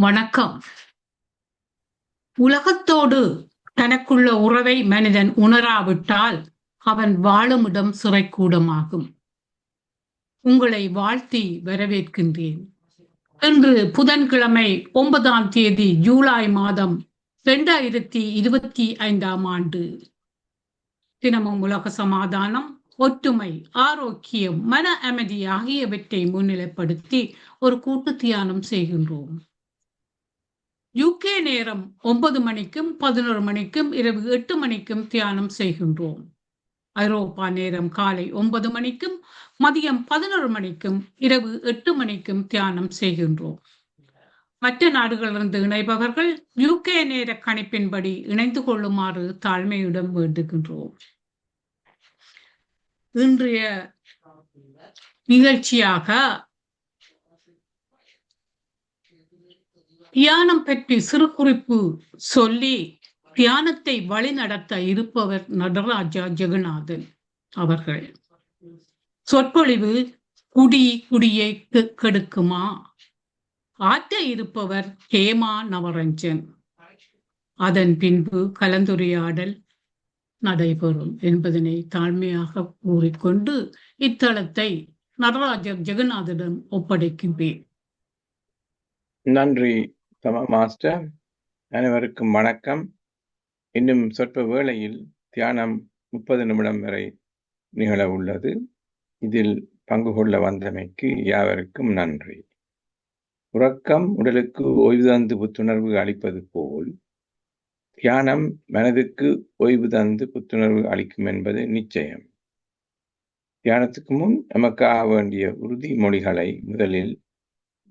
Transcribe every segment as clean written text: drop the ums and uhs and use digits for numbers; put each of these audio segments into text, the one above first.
வணக்கம். உலகத்தோடு தனக்குள்ள உறவை மனிதன் உணராவிட்டால் அவன் வாழுமிடம் சிறைக்கூடமாகும். உங்களை வாழ்த்தி வரவேற்கின்றேன். இன்று புதன்கிழமை 9ஆம் தேதி ஜூலை மாதம் 2025ஆம் ஆண்டு. தினமும் உலக சமாதானம், ஒற்றுமை, ஆரோக்கியம், மன அமைதி ஆகியவற்றை முன்னிலைப்படுத்தி ஒரு கூட்டு தியானம் செய்கின்றோம். UK நேரம் 9 மணிக்கும் 11 மணிக்கும் இரவு 8 மணிக்கும் தியானம் செய்கின்றோம். ஐரோப்பா நேரம் காலை 9 மணிக்கும் மதியம் 11 மணிக்கும் இரவு 8 மணிக்கும் தியானம் செய்கின்றோம். மற்ற நாடுகளிலிருந்து இணைபவர்கள் UK நேர கணிப்பின்படி இணைந்து கொள்ளுமாறு தாழ்மையுடன் வேண்டுகின்றோம். இன்றைய நிகழ்ச்சியாக தியானம் பற்றி சிறு குறிப்பு சொல்லி தியானத்தை வழிநடத்த இருப்பவர் நடராஜா ஜெகநாதன் அவர்கள். சொற்பொழிவு குடியை கெடுக்குமா? ஆற்ற இருப்பவர் ஹேமா நவரஞ்சன். அதன் பின்பு கலந்துரையாடல் நடைபெறும் என்பதனை தாழ்மையாக கூறிக்கொண்டு இத்தளத்தை நடராஜா ஜெகநாதனிடம் ஒப்படைக்கின்றேன். நன்றி மாஸ்டர். அனைவருக்கும் வணக்கம். இன்னும் சொற்ப வேளையில் தியானம் 30 நிமிடம் வரை நிகழ உள்ளது. இதில் பங்கு கொள்ள வந்தமைக்கு யாவருக்கும் நன்றி. உறக்கம் உடலுக்கு ஓய்வு தந்து புத்துணர்வு அளிப்பது போல் தியானம் மனதுக்கு ஓய்வு தந்து புத்துணர்வு அளிக்கும் என்பது நிச்சயம். தியானத்துக்கு முன் நமக்காக வேண்டிய உறுதிமொழிகளை முதலில்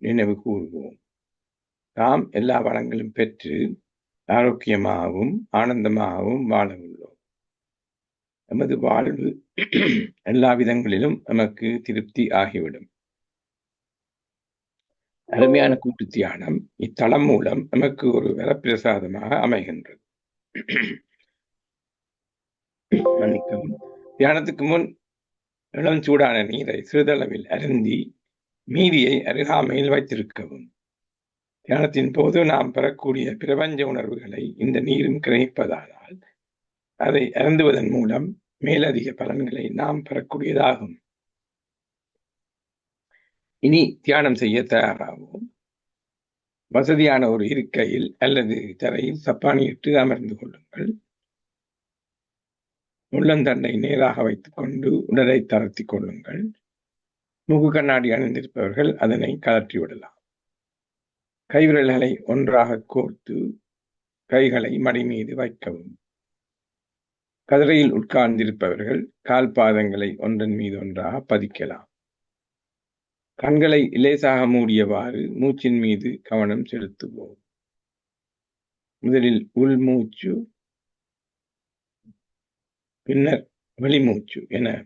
நினைவு கூறுவோம். நாம் எல்லா வளங்களும் பெற்று ஆரோக்கியமாகவும் ஆனந்தமாகவும் வாழ உள்ளோம். நமது வாழ்வு எல்லா விதங்களிலும் நமக்கு திருப்தி ஆகிவிடும். அருமையான கூட்டு தியானம் இத்தளம் மூலம் நமக்கு ஒரு வரப்பிரசாதமாக அமைகின்றது. தியானத்துக்கு முன் இளம் சூடான நீரை சிறிதளவில் அருந்தி மீதியை அருகாமையில் வைத்திருக்கவும். தியானத்தின் போது நாம் பெறக்கூடிய பிரபஞ்ச உணர்வுகளை இந்த நீரும் கிரகிப்பதால் அதை அருந்துவதன் மூலம் மேலதிக பலன்களை நாம் பெறக்கூடியதாகும். இனி தியானம் செய்ய தயாராகும். வசதியான ஒரு இருக்கையில் அல்லது தரையில் சப்பானியிட்டு அமர்ந்து கொள்ளுங்கள். உள்ளந்தண்டை நேராக வைத்துக் கொண்டு உடலை தளர்த்தி கொள்ளுங்கள். மூக்கு கண்ணாடி அணிந்திருப்பவர்கள் அதனை கழற்றி விடலாம். கைவிரல்களை ஒன்றாக கோர்த்து கைகளை மடி மீது வைக்கவும். கதிரையில் உட்கார்ந்திருப்பவர்கள் கால் பாதங்களை ஒன்றன் மீது ஒன்றாக பதிக்கலாம். கண்களை லேசாக மூடியவாறு மூச்சின் மீது கவனம் செலுத்துவோம். முதலில் உள்மூச்சு, பின்னர் வெளிமூச்சு என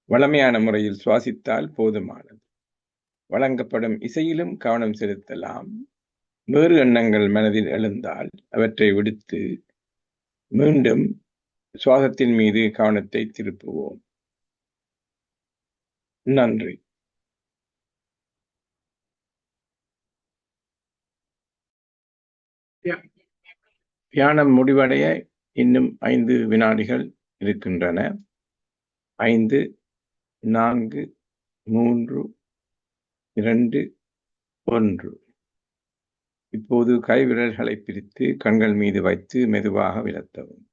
வழமையான முறையில் சுவாசித்தால் போதுமானது. வழங்கப்படும் இசையிலும் கவனம் செலுத்தலாம். வேறு எண்ணங்கள் மனதில் எழுந்தால் அவற்றை விடுத்து மீண்டும் சுவாசத்தின் மீது கவனத்தை திருப்புவோம். நன்றி. தியானம் முடிவடைய இன்னும் 5 வினாடிகள் இருக்கின்றன. 5, 4, 3, 2, 1. இப்போது கைவிரல்களை பிரித்து கண்கள் மீது வைத்து மெதுவாக விலத்தவும்.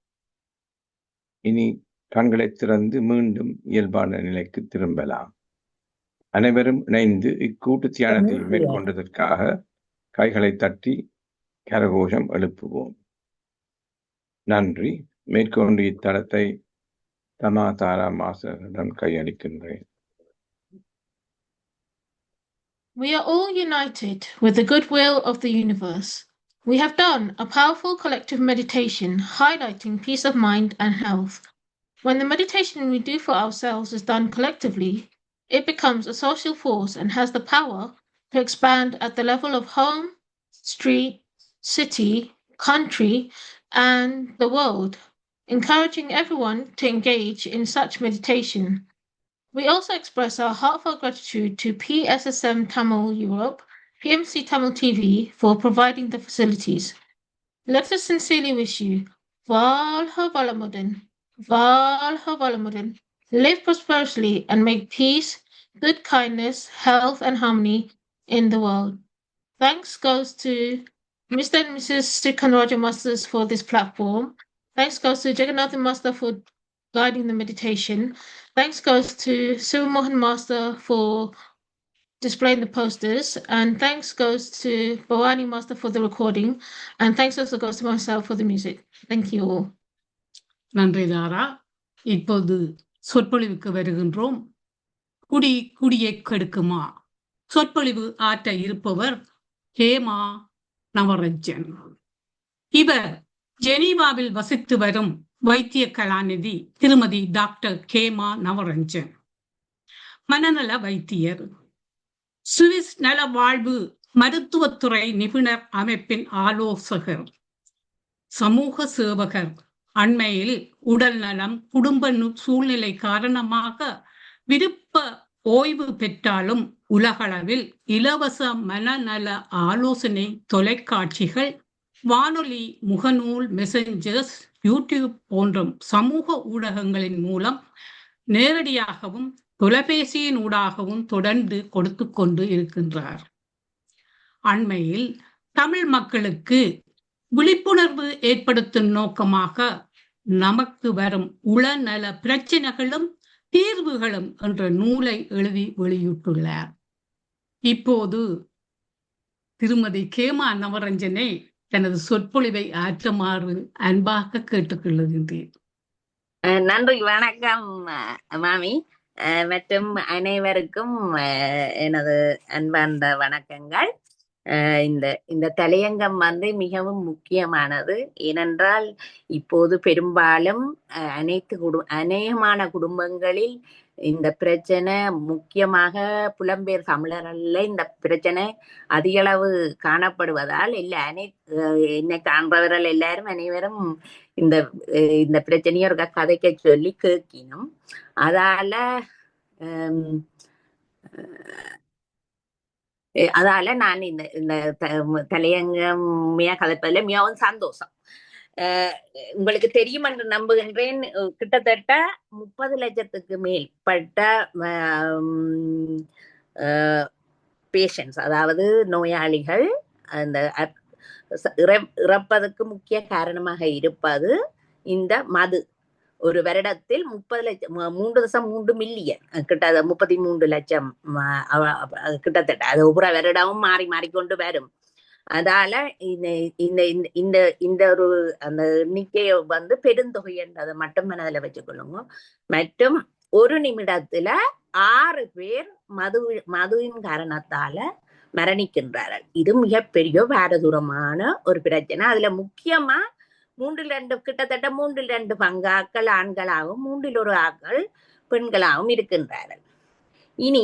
இனி கண்களை திறந்து மீண்டும் இயல்பான நிலைக்கு திரும்பலாம். அனைவரும் இணைந்து இக்கூட்டு தியானத்தை மேற்கொண்டதற்காக கைகளை தட்டி கரகோஷம் எழுப்புவோம். நன்றி. மேற்கொண்டு இத்தளத்தை தமாதாரா மாஸ்டரிடம் கையளிக்கின்றேன். We are all united with the goodwill of the universe. We have done a powerful collective meditation highlighting peace of mind and health. When the meditation we do for ourselves is done collectively, it becomes a social force and has the power to expand at the level of home, street, city, country, and the world, encouraging everyone to engage in such meditation. We also express our heartfelt gratitude to PSSM Tamil Europe PMC Tamil TV for providing the facilities. Let us sincerely wish you Valha Valamudan, Valha Valamudan. Live prosperously and make peace, good kindness, health, and harmony in the world. Thanks goes to Mr. and Mrs. Srikan Raja Masters for this platform. Thanks goes to Jagannathan Master for guiding the meditation. Thanks goes to Siva Mohan Master for displaying the posters. And thanks goes to Bhavani Master for the recording. And thanks also goes to myself for the music. Thank you all. நன்றி தாரா. இப்போது சொற்பொழிவுக்கு வருகின்றோம். குடியை கெடுக்குமா? சொற்பொழிவு ஆற்ற இருப்பவர் ஹேமா நவரஞ்சன். இவர் ஜெனீவாவில் வசித்து வரும் வைத்திய கலாநிதி திருமதி டாக்டர் ஹேமா நவரஞ்சன். மனநல வைத்தியர், சுவிஸ் நல வாழ்வு மருத்துவத்துறை நிபுணர் அமைப்பின் ஆலோசகர், சமூக சேவகர். அண்மையில் உடல் நலம், குடும்ப சூழ்நிலை காரணமாக விருப்ப ஓய்வு பெற்றாலும் உலகளவில் இலவச மனநல ஆலோசனை தொலைக்காட்சிகள், வானொலி, முகநூல், மெசஞ்சர்ஸ், யூடியூப் போன்ற சமூக ஊடகங்களின் மூலம் நேரடியாகவும் தொலைபேசியின் ஊடாகவும் தொடர்ந்து கொடுத்து கொண்டு இருக்கின்றார். அண்மையில் தமிழ் மக்களுக்கு விழிப்புணர்வு ஏற்படுத்தும் நோக்கமாக நமக்கு வரும் உளநல பிரச்சனைகளும் தீர்வுகளும் என்ற நூலை எழுதி வெளியிட்டுள்ளார். இப்போது திருமதி ஹேமா நவரஞ்சனை தனது சொற்பொழிவை ஆற்றுமாறு அன்பாக கேட்டுக்கொள்கின்றேன். நன்றி, வணக்கம் மாமி மற்றும் அனைவருக்கும் எனது அன்பார்ந்த வணக்கங்கள். இந்த தலையங்கம் மிகவும் முக்கியமானது. ஏனென்றால் இப்போது பெரும்பாலும் அநேகமான குடும்பங்களில் இந்த பிரச்சனை, முக்கியமாக புலம்பெயர் தமிழர்ல இந்த பிரச்சனை அதிக அளவு காணப்படுவதால் என்னை காண்பவர்கள் எல்லாரும் அனைவரும் இந்த பிரச்சனையை ஒரு கதைக்க சொல்லி கேட்கணும். அதால நான் இந்த தலையங்கமையா கதைப்பதில் மிகவும் சந்தோஷம். உங்களுக்கு தெரியும் என்று நம்புகின்றேன். கிட்டத்தட்ட 30 லட்சத்துக்கு மேற்பட்ட பேஷண்ட்ஸ், அதாவது நோயாளிகள் அந்த இறப்பதற்கு முக்கிய காரணமாக இருப்பது இந்த மது. ஒரு வருடத்தில் 3.3 மில்லியன், கிட்ட 33 லட்சம் கிட்டத்தட்ட. அது ஒவ்வொரு வருடமும் மாறிக்கொண்டு வரும். அதால இந்த ஒரு அந்த எண்ணிக்கையை பெருந்தொகை என்றதை மட்டும் மனதில் வச்சுக்கொள்ளுங்க. மற்றும் ஒரு நிமிடத்துல 6 பேர் மதுவின் காரணத்தால மரணிக்கின்றார்கள். இது மிகப்பெரிய பாரதூரமான ஒரு பிரச்சனை. அதுல முக்கியமா கிட்டத்தட்ட 3/2 பங்காக்கள் ஆண்களாகவும் 1/3 ஆக்கள் பெண்களாகவும் இருக்கின்றார்கள். இனி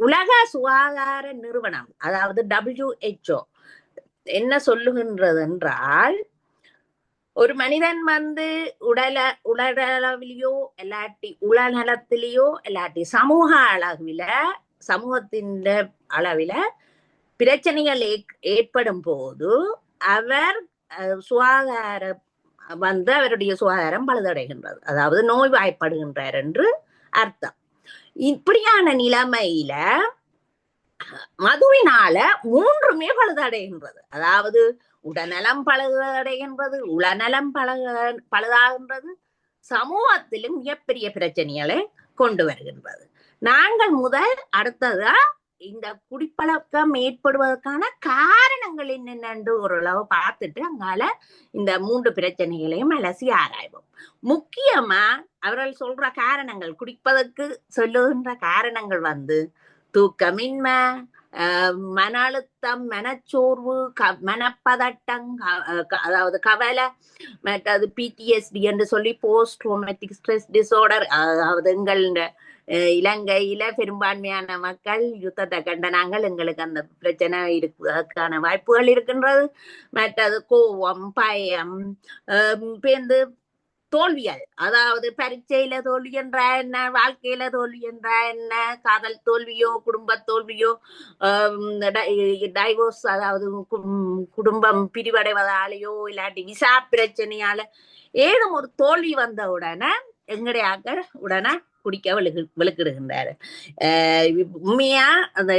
உலக சுகாதார நிறுவனம், அதாவது WHO என்ன சொல்லுகின்றது என்றால், ஒரு மனிதன் உடலளவிலேயோ இல்லாட்டி உளநலத்திலேயோ இல்லாட்டி சமூகத்தின் அளவில பிரச்சனைகள் ஏற்படும் போது அவர் அவருடைய சுகாதாரம் பழுதடைகின்றது, அதாவது நோய்வாய்ப்படுகின்றார் என்று அர்த்தம். இப்படியான நிலைமையில மதுவினால 3மே பழுதடைகின்றது. அதாவது உடல்நலம் பழுதடைகின்றது, உளநலம் பழுதாகின்றது, சமூகத்திலும் மிகப்பெரிய பிரச்சனைகளை கொண்டு வருகின்றது. நாங்கள் அடுத்ததா இந்த குடிப்பழக்கம் ஏற்படுவதற்கான காரணங்கள் என்னென்று ஓரளவு பார்த்துட்டு அங்கால இந்த 3 பிரச்சனைகளையும் அலசி ஆராய்வோம். முக்கியமா அவர்கள் சொல்ற காரணங்கள், குடிப்பதற்கு சொல்லுகின்ற காரணங்கள் தூக்கமின்மை, மன அழுத்தம், மனச்சோர்வு, மனப்பதட்டம், அதாவது கவலை, மற்றது PTSD என்று சொல்லி போஸ்ட் ட்ரோமேட்டிக் ஸ்ட்ரெஸ் டிசார்டர். அதாவது எங்கள் இலங்கையில பெரும்பான்மையான மக்கள் யுத்தத்தை கண்ட நாங்கள், எங்களுக்கு அந்த பிரச்சனை இருப்பதற்கான வாய்ப்புகள் இருக்கின்றது. மற்றது கோபம், பயம், தோல்விகள், அதாவது பரீட்சையில தோல்வி என்றா என்ன, வாழ்க்கையில தோல்வி என்றா என்ன, காதல் தோல்வியோ குடும்ப தோல்வியோ, டைவோர்ஸ் அதாவது குடும்பம் பிரிவடைவதாலேயோ இல்லாட்டி விசா பிரச்சனையால ஏதும் ஒரு தோல்வி வந்த உடனே எங்களுடைய ஆக்கள் உடனே குடிக்க விழுக்கிடுகின்றாரு. உண்மையா அந்த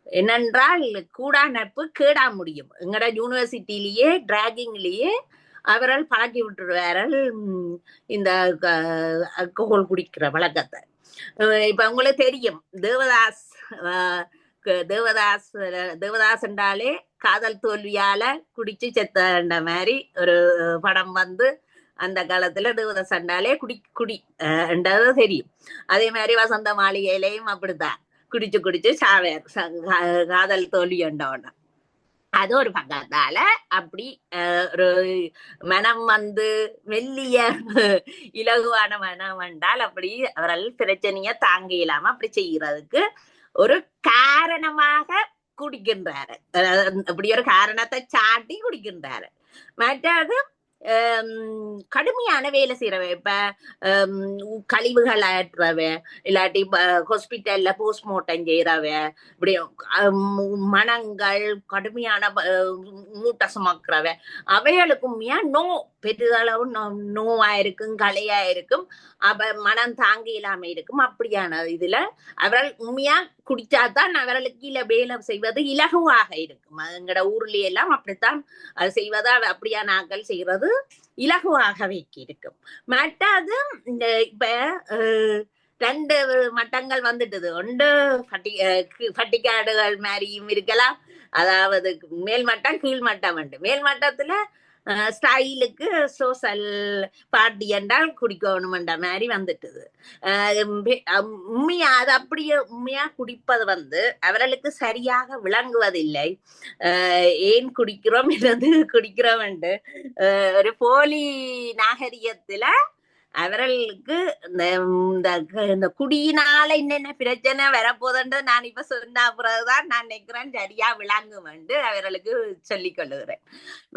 என்னென்றால் கூடா நட்பு கேடா முடியும். எங்கட யூனிவர்சிட்டியிலேயே டிராகிங்லயே அவர்கள் பழக்கி விட்டுருவார்கள் இந்த அல்கோஹால் குடிக்கிற பழக்கத்தை. இப்ப உங்களுக்கு தெரியும் தேவதாஸ் என்றாலே காதல் தோல்வியால குடிச்சு செத்த மாதிரி ஒரு படம் வந்து அந்த காலத்துல தேவதாஸ் என்றாலே குடின்றது தெரியும். அதே மாதிரி வசந்த மாளிகையிலையும் அப்படித்தான் குடிச்சு சாவேர் காதல் தோல்வி என்றோன்னா. அது ஒரு பக்கத்தால அப்படி ஒரு மனம் வந்து மெல்லிய இலகுவான மனம் என்றால் அப்படி அவர்கள் பிரச்சனைய தாங்க இல்லாம அப்படி செய்யறதுக்கு ஒரு காரணமாக குடிக்கின்றாரு. அப்படி ஒரு காரணத்தை சாட்டி குடிக்கின்றாரு. மற்றது கடுமையான வேலை செய்யறவ, இப்ப கழிவுகள் ஆற்றவ, இல்லாட்டி ஹாஸ்பிட்டல்ல போஸ்ட்மார்ட்டம் செய்யறவ, இப்படி மனங்கள் கடுமையான மூட்டை சுமக்கிறவ, அவைகளுக்கும் பெரிதளவு நோவாயிருக்கும் கலையாயிருக்கும், மனம் தாங்கி இல்லாம இருக்கும். அப்படியான இதுல அவர்கள் உண்மையா குடிச்சாதான் அவர்களுக்கு இல்ல வேலை செய்வது இலகுவாக இருக்கும். எங்கட ஊர்ல எல்லாம் அப்படித்தான் அது செய்வதா அப்படியான ஆக்கள் செய்யறது இலகுவாக வைக்கி இருக்கும். மற்றது இப்ப 2 மட்டங்கள் வந்துட்டது. ஒன்று பட்டிக்காடுகள் மாதிரியும் இருக்கலாம், அதாவது மேல் மட்டம் கீழ் மட்டம் உண்டு. மேல் மட்டத்துல ஸ்டைலுக்கு சோசல் பார்ட்டி என்றால் குடிக்கணும்ன்ற மாதிரி வந்துட்டுது. உண்மையா அது அப்படியே உண்மையா குடிப்பது வந்து அவர்களுக்கு சரியாக விளங்குவதில்லை. ஏன் குடிக்கிறோம் குடிக்கிறோம் என்று ஒரு போலி நாகரிகத்துல அவர்களுக்கு இந்த குடியினால என்னென்ன பிரச்சனை வரப்போதுன்னு நான் இப்ப சொன்ன பிறகுதான் நான் நினைக்கிறேன் சரியா விளங்கும் என்று அவர்களுக்கு சொல்லிக் கொள்ளுகிறேன்.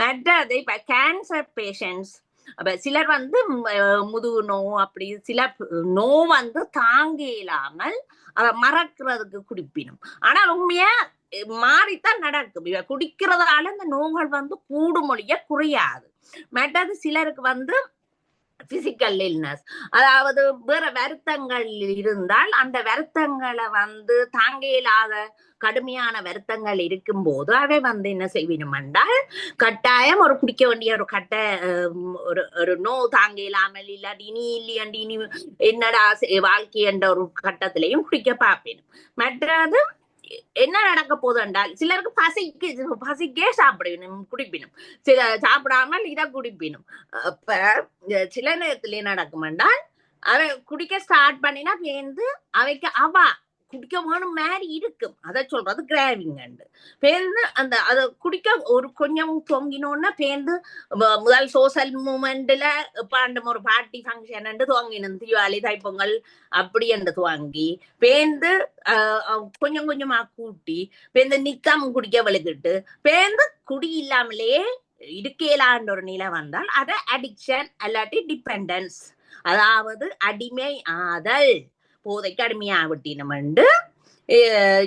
மற்றது இப்ப கேன்சர் பேஷண்ட்ஸ், அப்ப சிலர் வந்து முதுகு நோ, அப்படி சில நோ வந்து தாங்க இல்லாமல் அதை மறக்கிறதுக்கு குடிப்பினும். ஆனா உண்மையா மாறித்தான் நடக்கும். இவ குடிக்கிறதால இந்த நோய்கள் வந்து கூடுமொழிய குறையாது. மற்றது சிலருக்கு வந்து பிசிக்கல் இல்னஸ், அதாவது வேற வருத்தங்கள் இருந்தால் அந்த வருத்தங்களை வந்து தாங்க இயலாத கடுமையான வருத்தங்கள் இருக்கும் போது அவை வந்து என்ன செய்யணும் என்றால் கட்டாயம் ஒரு குடிக்க வேண்டிய ஒரு நோ தாங்க இல்லாமல் இல்லாட்டி இனி இல்லையண்டி இனி என்னடா வாழ்க்கை என்ற ஒரு கட்டத்திலையும் குடிக்க பார்ப்பேன். மற்றது என்ன நடக்க போது என்றால் சிலருக்கு பசிக்கே சாப்பிடணும் குடிப்பினும், சில சாப்பிடாமல் இதை குடிப்பினும். அப்ப சில நேரத்துல நடக்கும் என்றால் அவை குடிக்க ஸ்டார்ட் பண்ணினா பேருந்து அவைக்கு குடிக்க வேணும் மாதிரி இருக்கும். அதை சொல்றது கிராவிங். பேருந்து அந்த அதை குடிக்க ஒரு கொஞ்சம் தொங்கினோன்னா பேருந்து முதல் சோசியல் மூமெண்ட்ல பாண்டம் ஒரு பார்ட்டி ஃபங்க்ஷன் துவங்கினோம், தீபாவளி தைப்பொங்கல் அப்படி என்று துவங்கி பேருந்து கொஞ்சம் கொஞ்சமா கூட்டி பேருந்து நிக்காம குடிக்க வலுக்கிட்டு பேருந்து குடி இல்லாமலே இருக்கலான்ற ஒரு நிலை வந்தால் அதை அடிக்ஷன் அல்லாட்டி டிபெண்டன்ஸ், அதாவது அடிமை ஆதல், போதைக்கு அடிமையாவிட்டினம் என்று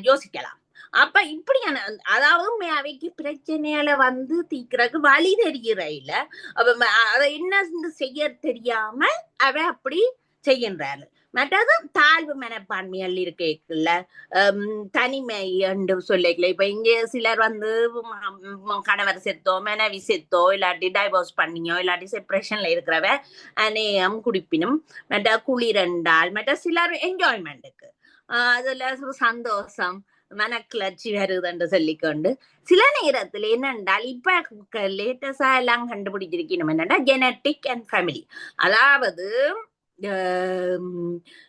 யோசிக்கலாம். அப்ப இப்படியான அதாவது அவைக்கு பிரச்சனையில வந்து தீக்கிறதுக்கு வழி தெரிகிற இல்ல, அப்ப அதை என்ன செய்ய தெரியாமல் அவ அப்படி செய்கின்றாரு. மற்றது தாழ்வு மனப்பான்மைகள் இருக்குல்ல, தனிமை என்று சொல்லிக்கல. இப்ப இங்க சிலர் வந்து கணவர் செத்தோ மனைவி செத்தோ இல்லாட்டி டைவோர்ஸ் பண்ணியோ இல்லாட்டி செப்பரேஷன்ல இருக்கிறவ அநேகம் குடிப்பினும். மற்ற குளிரெண்டால் மற்ற சிலர் என்ஜாய்மெண்ட்டுக்கு அதுல சந்தோஷம் மனக்கிளர்ச்சி வருதுன்னு சொல்லிக்கொண்டு சில நேரத்துல என்னென்றால் இப்ப லேட்டஸ்டா எல்லாம் கண்டுபிடிச்சிருக்கணும் என்னன்னா ஜெனட்டிக் அண்ட் ஃபேமிலி, அதாவது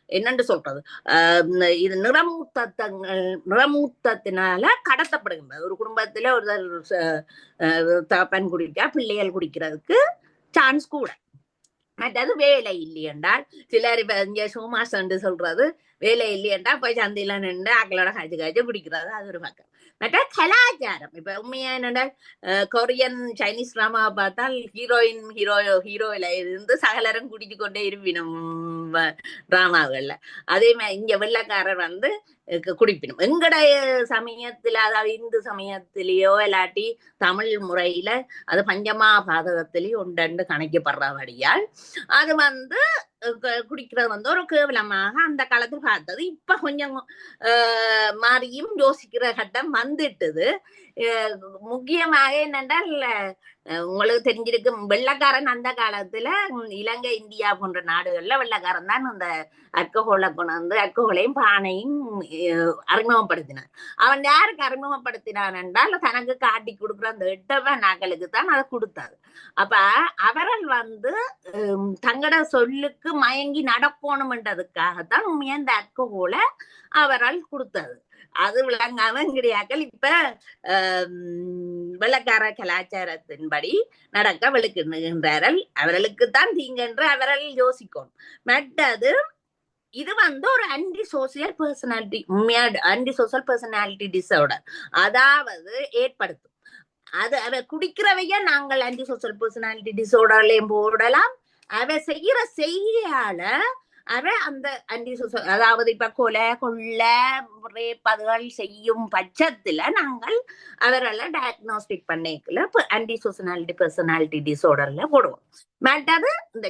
என்னன்னு சொல்றது, இது நிறமூத்தத்தினால கடத்தப்படுகின்றது. ஒரு குடும்பத்துல ஒரு தகப்பன் குடிக்க பிள்ளைகள் குடிக்கிறதுக்கு சான்ஸ் கூட. மற்றது வேலை இல்லையென்றால் சிலர் இப்ப இங்க சோமாஸ் சொல்றது வேலை இல்லையென்றா போய் சந்தையில நின்று ஆக்களோட காய்ச்சி குடிக்கிறது, அது ஒரு பக்கம். மற்ற கலாச்சாரம் இப்ப உண்மையா என்னடா கொரியன் சைனீஸ் டிராமா பார்த்தால் ஹீரோயில இருந்து சகலரும் கூட்டிட்டு கொண்டே இருப்பினும் டிராமாக்கள்ல. அதே மாதிரி இங்க வெள்ளக்காரர் வந்து குடிப்பினும். எங்கடைய சமயத்துல, அதாவது இந்து சமயத்திலேயோ இல்லாட்டி தமிழ் முறையில அது பஞ்சமா பாதகத்திலேயும் ஒன்று கணக்கப்படுறபடியால் அது வந்து குடிக்கிறது வந்து ஒரு கேவலமாக அந்த காலத்துல பார்த்தது. இப்ப கொஞ்சம் மாறியும் யோசிக்கிற கட்டம் வந்துட்டுது. முக்கியமாக என்னென்றால் உங்களுக்கு தெரிஞ்சிருக்கும், வெள்ளக்காரன் அந்த காலத்துல இலங்கை இந்தியா போன்ற நாடுகள்ல வெள்ளக்காரன் தான் அந்த அல்கஹோலை கொண்டு வந்து அல்கஹோலையும் பானையும் அறிமுகப்படுத்தினான். அவன் யாருக்கு அறிமுகப்படுத்தினான் என்றால் தனக்கு காட்டி கொடுக்குற அந்த 8 நாட்களுக்கு தான் அதை கொடுத்தாரு. அப்ப அவர்கள் வந்து தங்கட சொல்லுக்கு மயங்கி நடக்கணும்ன்றதுக்காகத்தான் உண்மையா இந்த அல்கஹோலை அவரால் கொடுத்தது. அது விளங்காமங்கிறியாக்கள் இப்ப வெள்ளக்கார கலாச்சாரத்தின்படி நடக்க விளக்குகின்றார்கள். அவர்களுக்குத்தான் தீங்கென்று அவர்கள் யோசிக்கணும். மற்றது இது வந்து ஒரு ஆன்டி சோசியல் பர்சனாலிட்டி, உண்மையா ஆன்டி சோசியல் பர்சனாலிட்டி டிசார்டர் அதாவது ஏற்படுத்தும். அது அவ குடிக்கிறவைய நாங்கள் ஆன்டி சோசியல் பர்சனாலிட்டி டிசார்டர்லயும் போடலாம். அவ செய்யற செய்தியால அவ அந்த ஆன்டி சோசியல், அதாவது இப்ப கொலை கொள்ளை ரேப்பதுகள் செய்யும் பட்சத்துல நாங்கள் அவர்களை டயக்னோஸ்டிக் பண்ணிக்கல ஆன்டி சோசியல் பர்சனாலிட்டி டிசார்டர்ல போடுவோம். மற்றது இந்த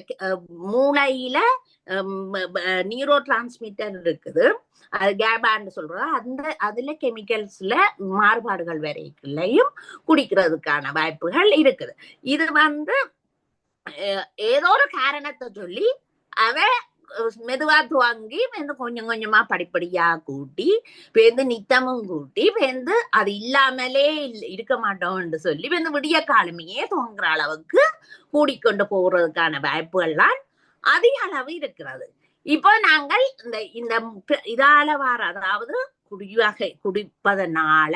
மூளையில நியூரோ டிரான்ஸ்மிட்டர் இருக்குது, அது கேபான்னு சொல்றோம். அதுல கெமிக்கல்ஸ்ல மாறுபாடுகள் வரைக்குள்ளையும் குடிக்கிறதுக்கான வாய்ப்புகள் இருக்குது. இது வந்து ஏதோ ஒரு காரணத்தை சொல்லி அவ மெதுவா துவங்கி கொஞ்சம் கொஞ்சமா படிப்படியா கூட்டி நித்தமும் கூட்டி அது இல்லாமலே இருக்க மாட்டோம்னு சொல்லி விடிய காலமையே துவங்குற அளவுக்கு கூடிக்கொண்டு போறதுக்கான வாய்ப்புகள்லாம் அதிக அளவு இருக்கிறது. இப்போ நாங்கள் இந்த இதால வார, அதாவது குடிப்பதனால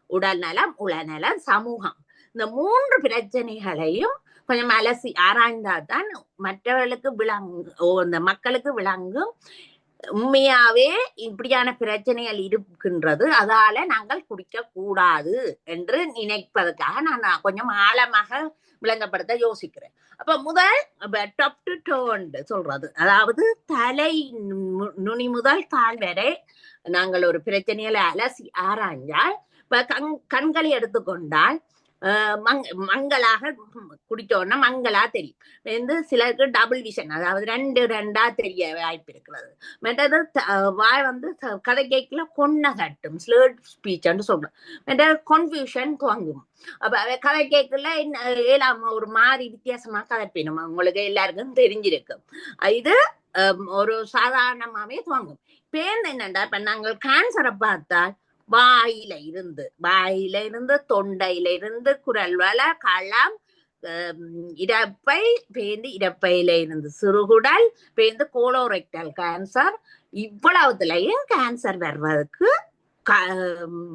உடல்நலம், உளநலம், சமூகம், இந்த 3 பிரச்சனைகளையும் கொஞ்சம் அலசி ஆராய்ந்தாதான் மற்றவர்களுக்கு இந்த மக்களுக்கு விளங்கும். உண்மையாவே இப்படியான பிரச்சனைகள் இருக்கின்றது, அதால நாங்கள் குடிக்க கூடாது என்று நினைப்பதற்காக நான் கொஞ்சம் ஆழமாக விளங்கப்படுத்த யோசிக்கிறேன். அப்ப முதல் டாப் டு டோன் சொல்றது, அதாவது தலை நுனி முதல் கால் வரை நாங்கள் ஒரு பிரச்சனைகளை அலசி ஆராய்ந்தால், இப்ப கண்களை எடுத்துக்கொண்டால் மங்களாக குடிச்சோன்னா மங்களா தெரியும். சிலருக்கு டபுள் விஷன், அதாவது 2 தெரிய வாய்ப்பு இருக்கிறது. மற்றது வாய் வந்து கதை கேட்கல கொன்ன கட்டும், ஸ்லர்ட் ஸ்பீச்ன்னு சொல்றோம். மற்றது கன்ஃபியூஷன் துவங்கும். அப்ப கதை கேட்கல ஒரு மாதிரி வித்தியாசமா கதைப்பினும் உங்களுக்கு எல்லாருக்கும் தெரிஞ்சிருக்கும். இது ஒரு சாதாரணமாவே துவங்கும். பேருந்து என்னண்டா, இப்ப நாங்கள் கேன்சரை பார்த்தால் வாயில இருந்து தொண்டையில இருந்து குரல் வள, களம், இறப்பை, இறப்பையில இருந்து சிறுகுடல், கோலோரெக்டல் கேன்சர், இவ்வளவுலயும் கேன்சர் வர்றதுக்கு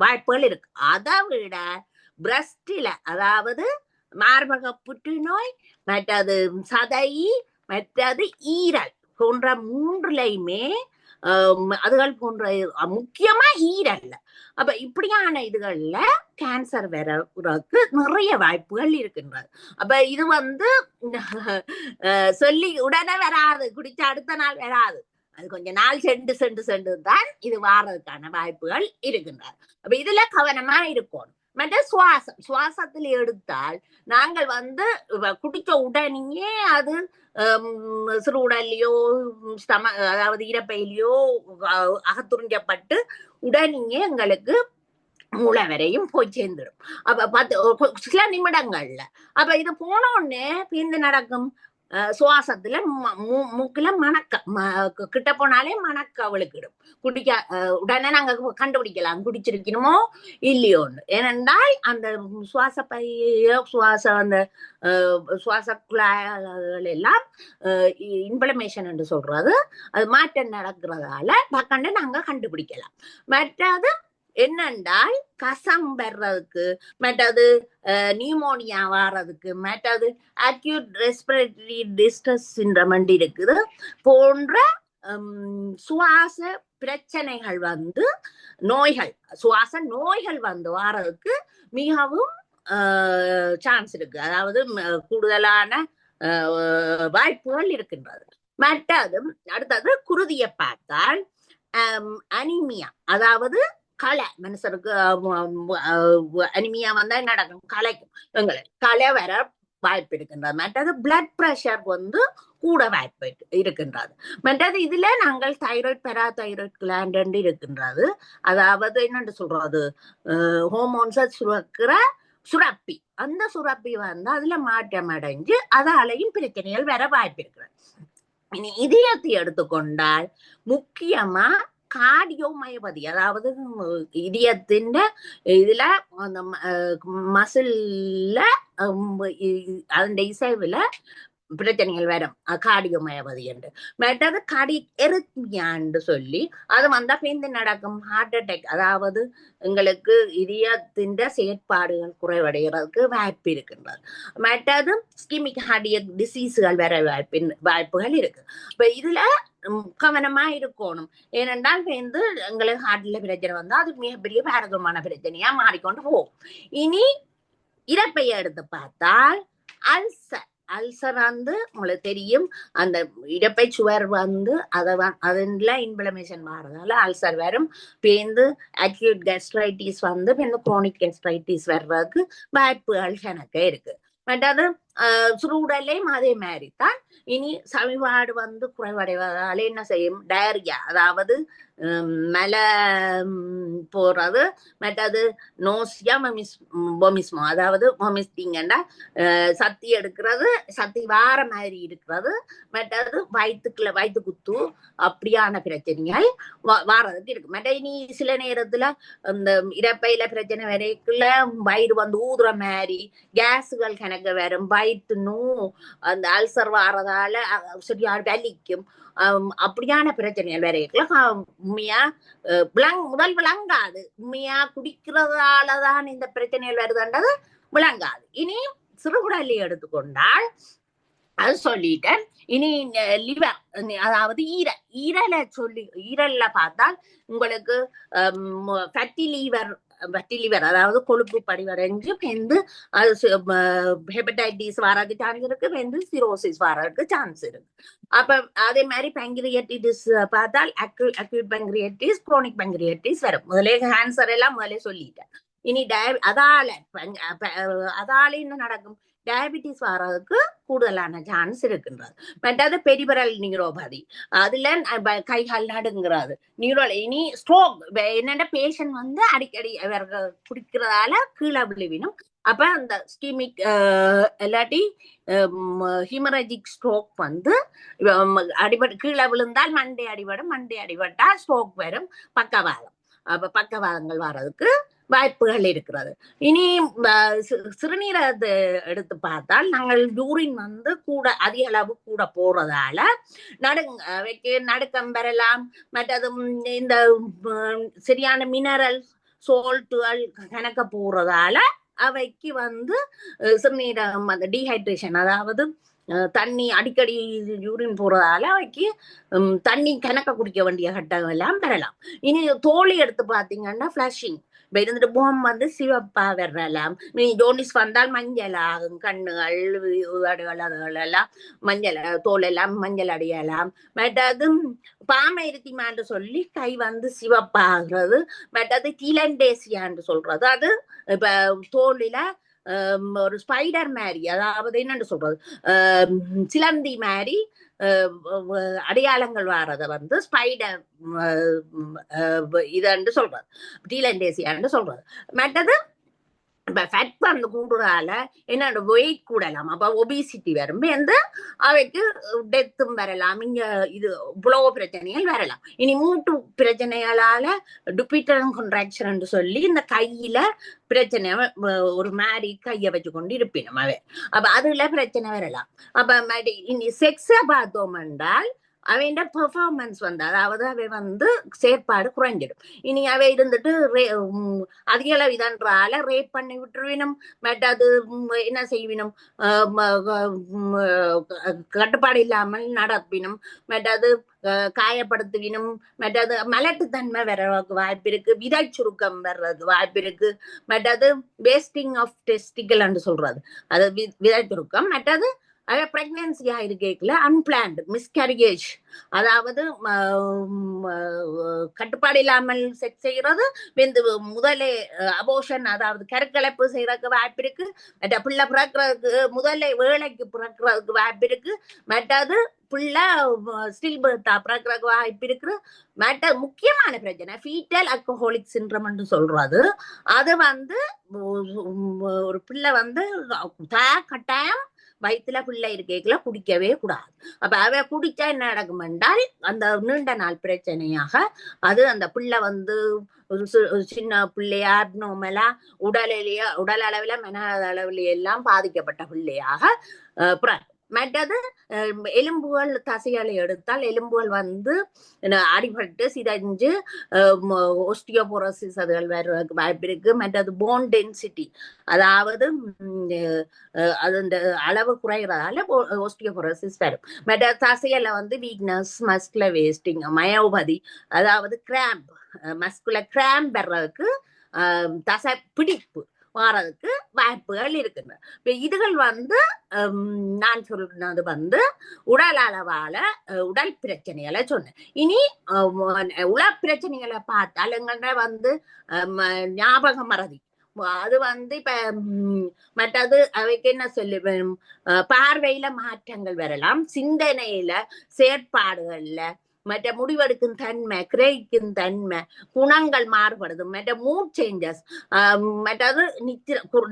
வாய்ப்புகள் இருக்கு. அதை விட பிரஸ்டில, அதாவது மார்பக புற்றுநோய், மற்றது சதை, மற்றது ஈரல் போன்ற 3லையுமே அதுகள் போன்ற முக்கியமா ஈரல்ல. அப்ப இப்படியான இதுகள்ல கேன்சர் வரக்கு நிறைய வாய்ப்புகள் இருக்கின்றது. அப்ப இது வந்து சொல்லி உடனே வராது, குடிச்ச அடுத்த நாள் வராது, அது கொஞ்ச நாள் சென்று தான் இது வாரதுக்கான வாய்ப்புகள் இருக்கின்றது. அப்ப இதுல கவனமா இருக்கணும். மற்ற சுவாசத்துல எடுத்தால் நாங்கள் வந்து குடிச்ச உடனேயே அது சிறு உடல்லையோ அதாவது இறப்பையிலையோ அகத்துறிஞ்சப்பட்டு உடனே எங்களுக்கு மூளை வரையும் போய் சேர்ந்துடும். அப்ப சில நிமிடங்கள்ல அப்ப இது போன உடனே பிந்து நடக்கும் சுவாசத்துல மூக்குல கிட்ட போனாலே மணக்க அவளுக்கிடும். உடனே நாங்க கண்டுபிடிக்கலாம் குடிச்சிருக்கணுமோ இல்லையோன்னு. ஏனென்றால் அந்த அந்த சுவாச குழாய்கள் எல்லாம் இன்ஃப்ளமேஷன் என்று சொல்றது, அது மாற்றம் நடக்கிறதால பக்கண்டு நாங்க கண்டுபிடிக்கலாம். மற்றது என்னென்றால் கசம் வர்றதுக்கு, மற்றது நியூமோனியா வாரதுக்கு, மற்றது அக்யூட் ரெஸ்பிரேட்டரி டிஸ்ட்ரெஸ் சிண்ட்ரோம் இருக்குது போன்ற சுவாச பிரச்சனைகள் வந்து நோய்கள் சுவாச நோய்கள் வந்து வாரதுக்கு மிகவும் சான்ஸ் இருக்கு. அதாவது கூடுதலான வாய்ப்புகள் இருக்கின்றது. மற்றது அடுத்தது குருதியை பார்த்தால் அனிமியா, அதாவது களை, மனுஷருக்கு அனிமியா வந்தா நடக்கும், களைக்கும், எங்களுக்கு களை வர வாய்ப்பு இருக்கின்றது. மற்றது பிளட் பிரஷர் வந்து கூட வாய்ப்பு இருக்கின்றது. மற்றது இதுல நாங்கள் தைராய்டு பெராதைராய்டு கிளாண்ட் இருக்கின்றது. அதாவது என்னன்னு சொல்றது, ஹோமோன்ஸை சுரக்கிற சுரப்பி, அந்த சுரப்பி வந்து அதுல மாற்றம் அடைஞ்சு அதாலையும் பிரச்சனைகள் வர வாய்ப்பு இருக்கிறது. இனி இதயத்தை எடுத்துக்கொண்டால் முக்கியமா கார்டியோமயோபதி, அதாவது இதயத்தின் இதுல அந்த மசில்ல அந்த இசைவுல பிரச்சனைகள் வரும், கார்டியோமயோபதி என்று. மற்றது கார்டியக் எரித்மியான்னு சொல்லி அது வந்தா பேருந்து நடக்கும் ஹார்ட் அட்டாக், அதாவது எங்களுக்கு இதயத்தின் செயற்பாடுகள் குறைவடைகிறதுக்கு வாய்ப்பு இருக்கின்றது. மற்றது ஸ்கிமிக் கார்டியக் டிசீஸ்கள் வர வாய்ப்புகள் இருக்கு. இப்ப இதுல கவனமா இருக்கணும். ஏனென்றால் வந்து எங்களுக்கு ஹார்ட்ல பிரச்சனை வந்தா அது மிகப்பெரிய பாரதூரமான பிரச்சனையா மாறிக்கொண்டு போகும். இனி இறப்பையை எடுத்து பார்த்தால் அல்சர், அல்சர் வந்து உங்களுக்கு தெரியும், அந்த இறப்பை சுவர் வந்து அதுல இன்ஃப்ளமேஷன் மாறதால அல்சர் வரும். பேருந்து அக்யூட் கெஸ்ட்ரைட்டிஸ் வந்து குரோனிக் கெஸ்ட்ரைட்டிஸ் வர்றதுக்கு வாய்ப்புகள் எனக்கு இருக்கு. மற்றது சுருடலையும் அதே மாதிரி தான். இனி சமிபாடு வந்து குறைவடைவதால என்ன செய்யும், டயரியா, அதாவது மலை போறது. மற்றது நோசியா பொமிஸ்மோ, அதாவது பொமிஸ்டிங்கண்டா சத்தி எடுக்கிறது, சத்தி வார மாதிரி இருக்கிறது. மற்றது வயிற்று குத்து, அப்படியான பிரச்சனைகள் வாரதுக்கு இருக்கு. மற்ற இனி சில நேரத்துல இந்த இறப்பையில பிரச்சனை வரைக்குள்ள வயிறு வந்து ஊதுற மாதிரி கேஸுகள் கணக்கு வரும், வயிற்று அந்த அல்சர் வாரதால சரியா வலிக்கும், அப்படியான பிரச்சனைகள் வரைக்கும் உண்மையா முதல் விளங்காது. உண்மையா குடிக்கிறதாலதான் இந்த பிரச்சனைகள் வருதுன்றது விளங்காது. இனி சிறுகுடலை எடுத்துக்கொண்டால் அது சொல்லிட்டேன். இனி லிவர், அதாவது ஈரலை ஈரல்ல பார்த்தால் உங்களுக்கு ஃபேட்டி லிவர், அதாவது கொழுப்பு படிவடைஞ்சு வெந்து அது ஹெப்படைட்டிஸ் வரதுக்கு சான்ஸ் இருக்கு, வெந்து சிரோசிஸ் வரதுக்கு சான்ஸ் இருக்கு. அப்ப அதே மாதிரி பெங்க்ரியட்டிஸ் பார்த்தால் அக்யூட் பெங்க்ரியட்டிஸ், குரோனிக் பெங்க்ரியட்டிஸ் வரும். முதலே கேன்சர் எல்லாம் முதலே சொல்லிட்டேன். இனி அதால என்ன நடக்கும், டயபிட்டிஸ் வர்றதுக்கு கூடுதலான சான்ஸ் இருக்கின்றது. மற்றது பெரிபரல் நியூரோபதி, அதுல கைகால் நடுங்கிறது, இனி ஸ்ட்ரோக். என்னென்ன பேஷண்ட் வந்து அடிக்கடி குடிக்கிறதால கீழே விழுவினும். அப்ப அந்த ஸ்கீமிக் இல்லாட்டி ஹிமரஜிக் ஸ்ட்ரோக் வந்து அடிபட்டு கீழே விழுந்தால் மண்டை அடிபட்டா ஸ்ட்ரோக் வரும், பக்கவாதம். அப்ப பக்கவாதங்கள் வர்றதுக்கு வாய்ப்புகள் இருக்கிறது. இனி சிறுநீரகத்தை எடுத்து பார்த்தால் நாங்கள் யூரின் வந்து கூட அதிக அளவு கூட போறதால நடுக்கம் வரலாம். மற்றது இந்த சரியான மினரல் சோல்ட்டுகள் கணக்க போறதால அவைக்கு வந்து சிறுநீரகம் அந்த டீஹைட்ரேஷன், அதாவது தண்ணி அடிக்கடி யூரின் போறதால அவைக்கு தண்ணி கணக்க குடிக்க வேண்டிய கட்டம் எல்லாம் பெறலாம். இனி தோழி எடுத்து பாத்தீங்கன்னா ஃபிளஷிங் இருந்துட்டு முகம் வந்து சிவப்பா வரலாம். ஜோண்டிஸ் வந்தால் மஞ்சள் ஆகும், கண்ணுகள் உதடுகள் அதுகள் எல்லாம் மஞ்சள், தோல் எல்லாம் மஞ்சள் அடையலாம். மற்றது பாமை இருத்திமான்னு சொல்லி கை வந்து சிவப்பாகிறது. மற்றது டீலண்டேசியான்னு சொல்றது, அது இப்ப தோலில ஒரு ஸ்பைடர் மாதிரி, அதாவது என்னன்னு சொல்றது, சிலந்தி மாதிரி அடையாளங்கள் வாரத வந்து ஸ்பைடர் இதன்று சொல்றது, டீலண்டேசியான்னு சொல்றது. மற்றது இப்ப ஃபேட் வந்து கூடுறதால என்னோட வெயிட் கூடலாம், அப்ப ஒபிசிட்டி வரும், வந்து அவைக்கு டெத்தும் வரலாம். இங்க இது இவ்வளவு பிரச்சனைகள் வரலாம். இனி மூட்டு பிரச்சனைகளால டுபிட்டல் கான்ட்ராக்ஷன் சொல்லி இந்த கையில பிரச்சனை ஒரு மாதிரி கைய வச்சு கொண்டு இருப்பினும் அவை, அப்ப அதுல பிரச்சனை வரலாம். அப்ப இனி செக்ஸ பார்த்தோம் என்றால் அவைண்ட பெர்ஃபார்மன்ஸ் வந்து, அதாவது அவை வந்து செயற்பாடு குறைஞ்சிடும். இனி அவை இருந்துட்டு அதிக அளவு இதன்றால ரேப் பண்ணி விட்டுருவினும். மற்றது என்ன செய்வினும், கட்டுப்பாடு இல்லாமல் நடப்பினும். மற்றது காயப்படுத்துவினும் மற்றது மலட்டுத்தன்மை வர்றதுக்கு வாய்ப்பு இருக்கு, விதை சுருக்கம் வர்றதுக்கு வாய்ப்பு இருக்கு, மற்றது வேஸ்டிங் ஆஃப் டெஸ்டிகல் என்று சொல்றது அது விதை சுருக்கம், மற்றது பிரெக்னன்சியா இருக்கல அன்பிளான்ட் மிஸ்கேரியேஜ், அதாவது கட்டுப்பாடு இல்லாமல் செக்ஸ் செய்யறது, முதலே அபோஷன் அதாவது கருக்கலைப்பு செய்யறதுக்கு வாய்ப்பு இருக்கு, மற்ற பிள்ளை பிறக்கிறதுக்கு முதலே வேலைக்கு பிறக்கிறதுக்கு வாய்ப்பு இருக்கு, மற்றது பிள்ளை ஸ்டில் பர்த்தா பிறக்கிறதுக்கு வாய்ப்பு இருக்கு, மற்ற முக்கியமான பிரச்சனை ஃபீட்டல் அல்கஹாலிக் சிண்ட்ரோம் சொல்றது, அது ஒரு பிள்ளை கட்டாயம் வயிற்றுல பிள்ளை இருக்கல குடிக்கவே கூடாது. அப்ப அவ குடிச்சா என்ன நடக்கும் என்றால் அந்த நீண்ட நாள் பிரச்சனையாக அது அந்த பிள்ளை சின்ன பிள்ளையா அப்நார்மலா உடல் அளவுல மன அளவுல எல்லாம் பாதிக்கப்பட்ட பிள்ளையாக மற்றது எலும்புகள் தசைகளை எடுத்தால் எலும்புகள் அடிபட்டு சிதைஞ்சு ஓஸ்டியோபோரோசிஸ் அதுகள் வர்றதுக்கு வாய்ப்பு இருக்கு, மற்றது போன் டென்சிட்டி அதாவது அது இந்த அளவு குறைகிறதால ஓஸ்டியோபோரோசிஸ் வரும், மற்ற தசையில வீக்னஸ், மஸ்குலர் வேஸ்டிங், மயோபதி அதாவது கிராம்ப், மஸ்குலர் கிராம்ப் வர்றதுக்கு தசை பிடிப்பு மாறதுக்கு வாய்ப்புகள் இருக்குங்க. இதுகள் நான் சொல்றது உடல் அளவால உடல் பிரச்சனைகளை சொன்னேன். இனி உடல் பிரச்சனைகளை பார்த்தால் எங்கள்கிட்ட ஞாபக மறதி அது இப்ப மற்றது அவைக்கு என்ன சொல்லுவேன், பார்வையில மாற்றங்கள் வரலாம், சிந்தனையில செயற்பாடுகள்ல மற்ற முடிவெடுக்கும் தன்மை, கிரகிக்கும் தன்மை, குணங்கள் மாறுபடுது, மற்ற மூட் சேஞ்சஸ், மற்றது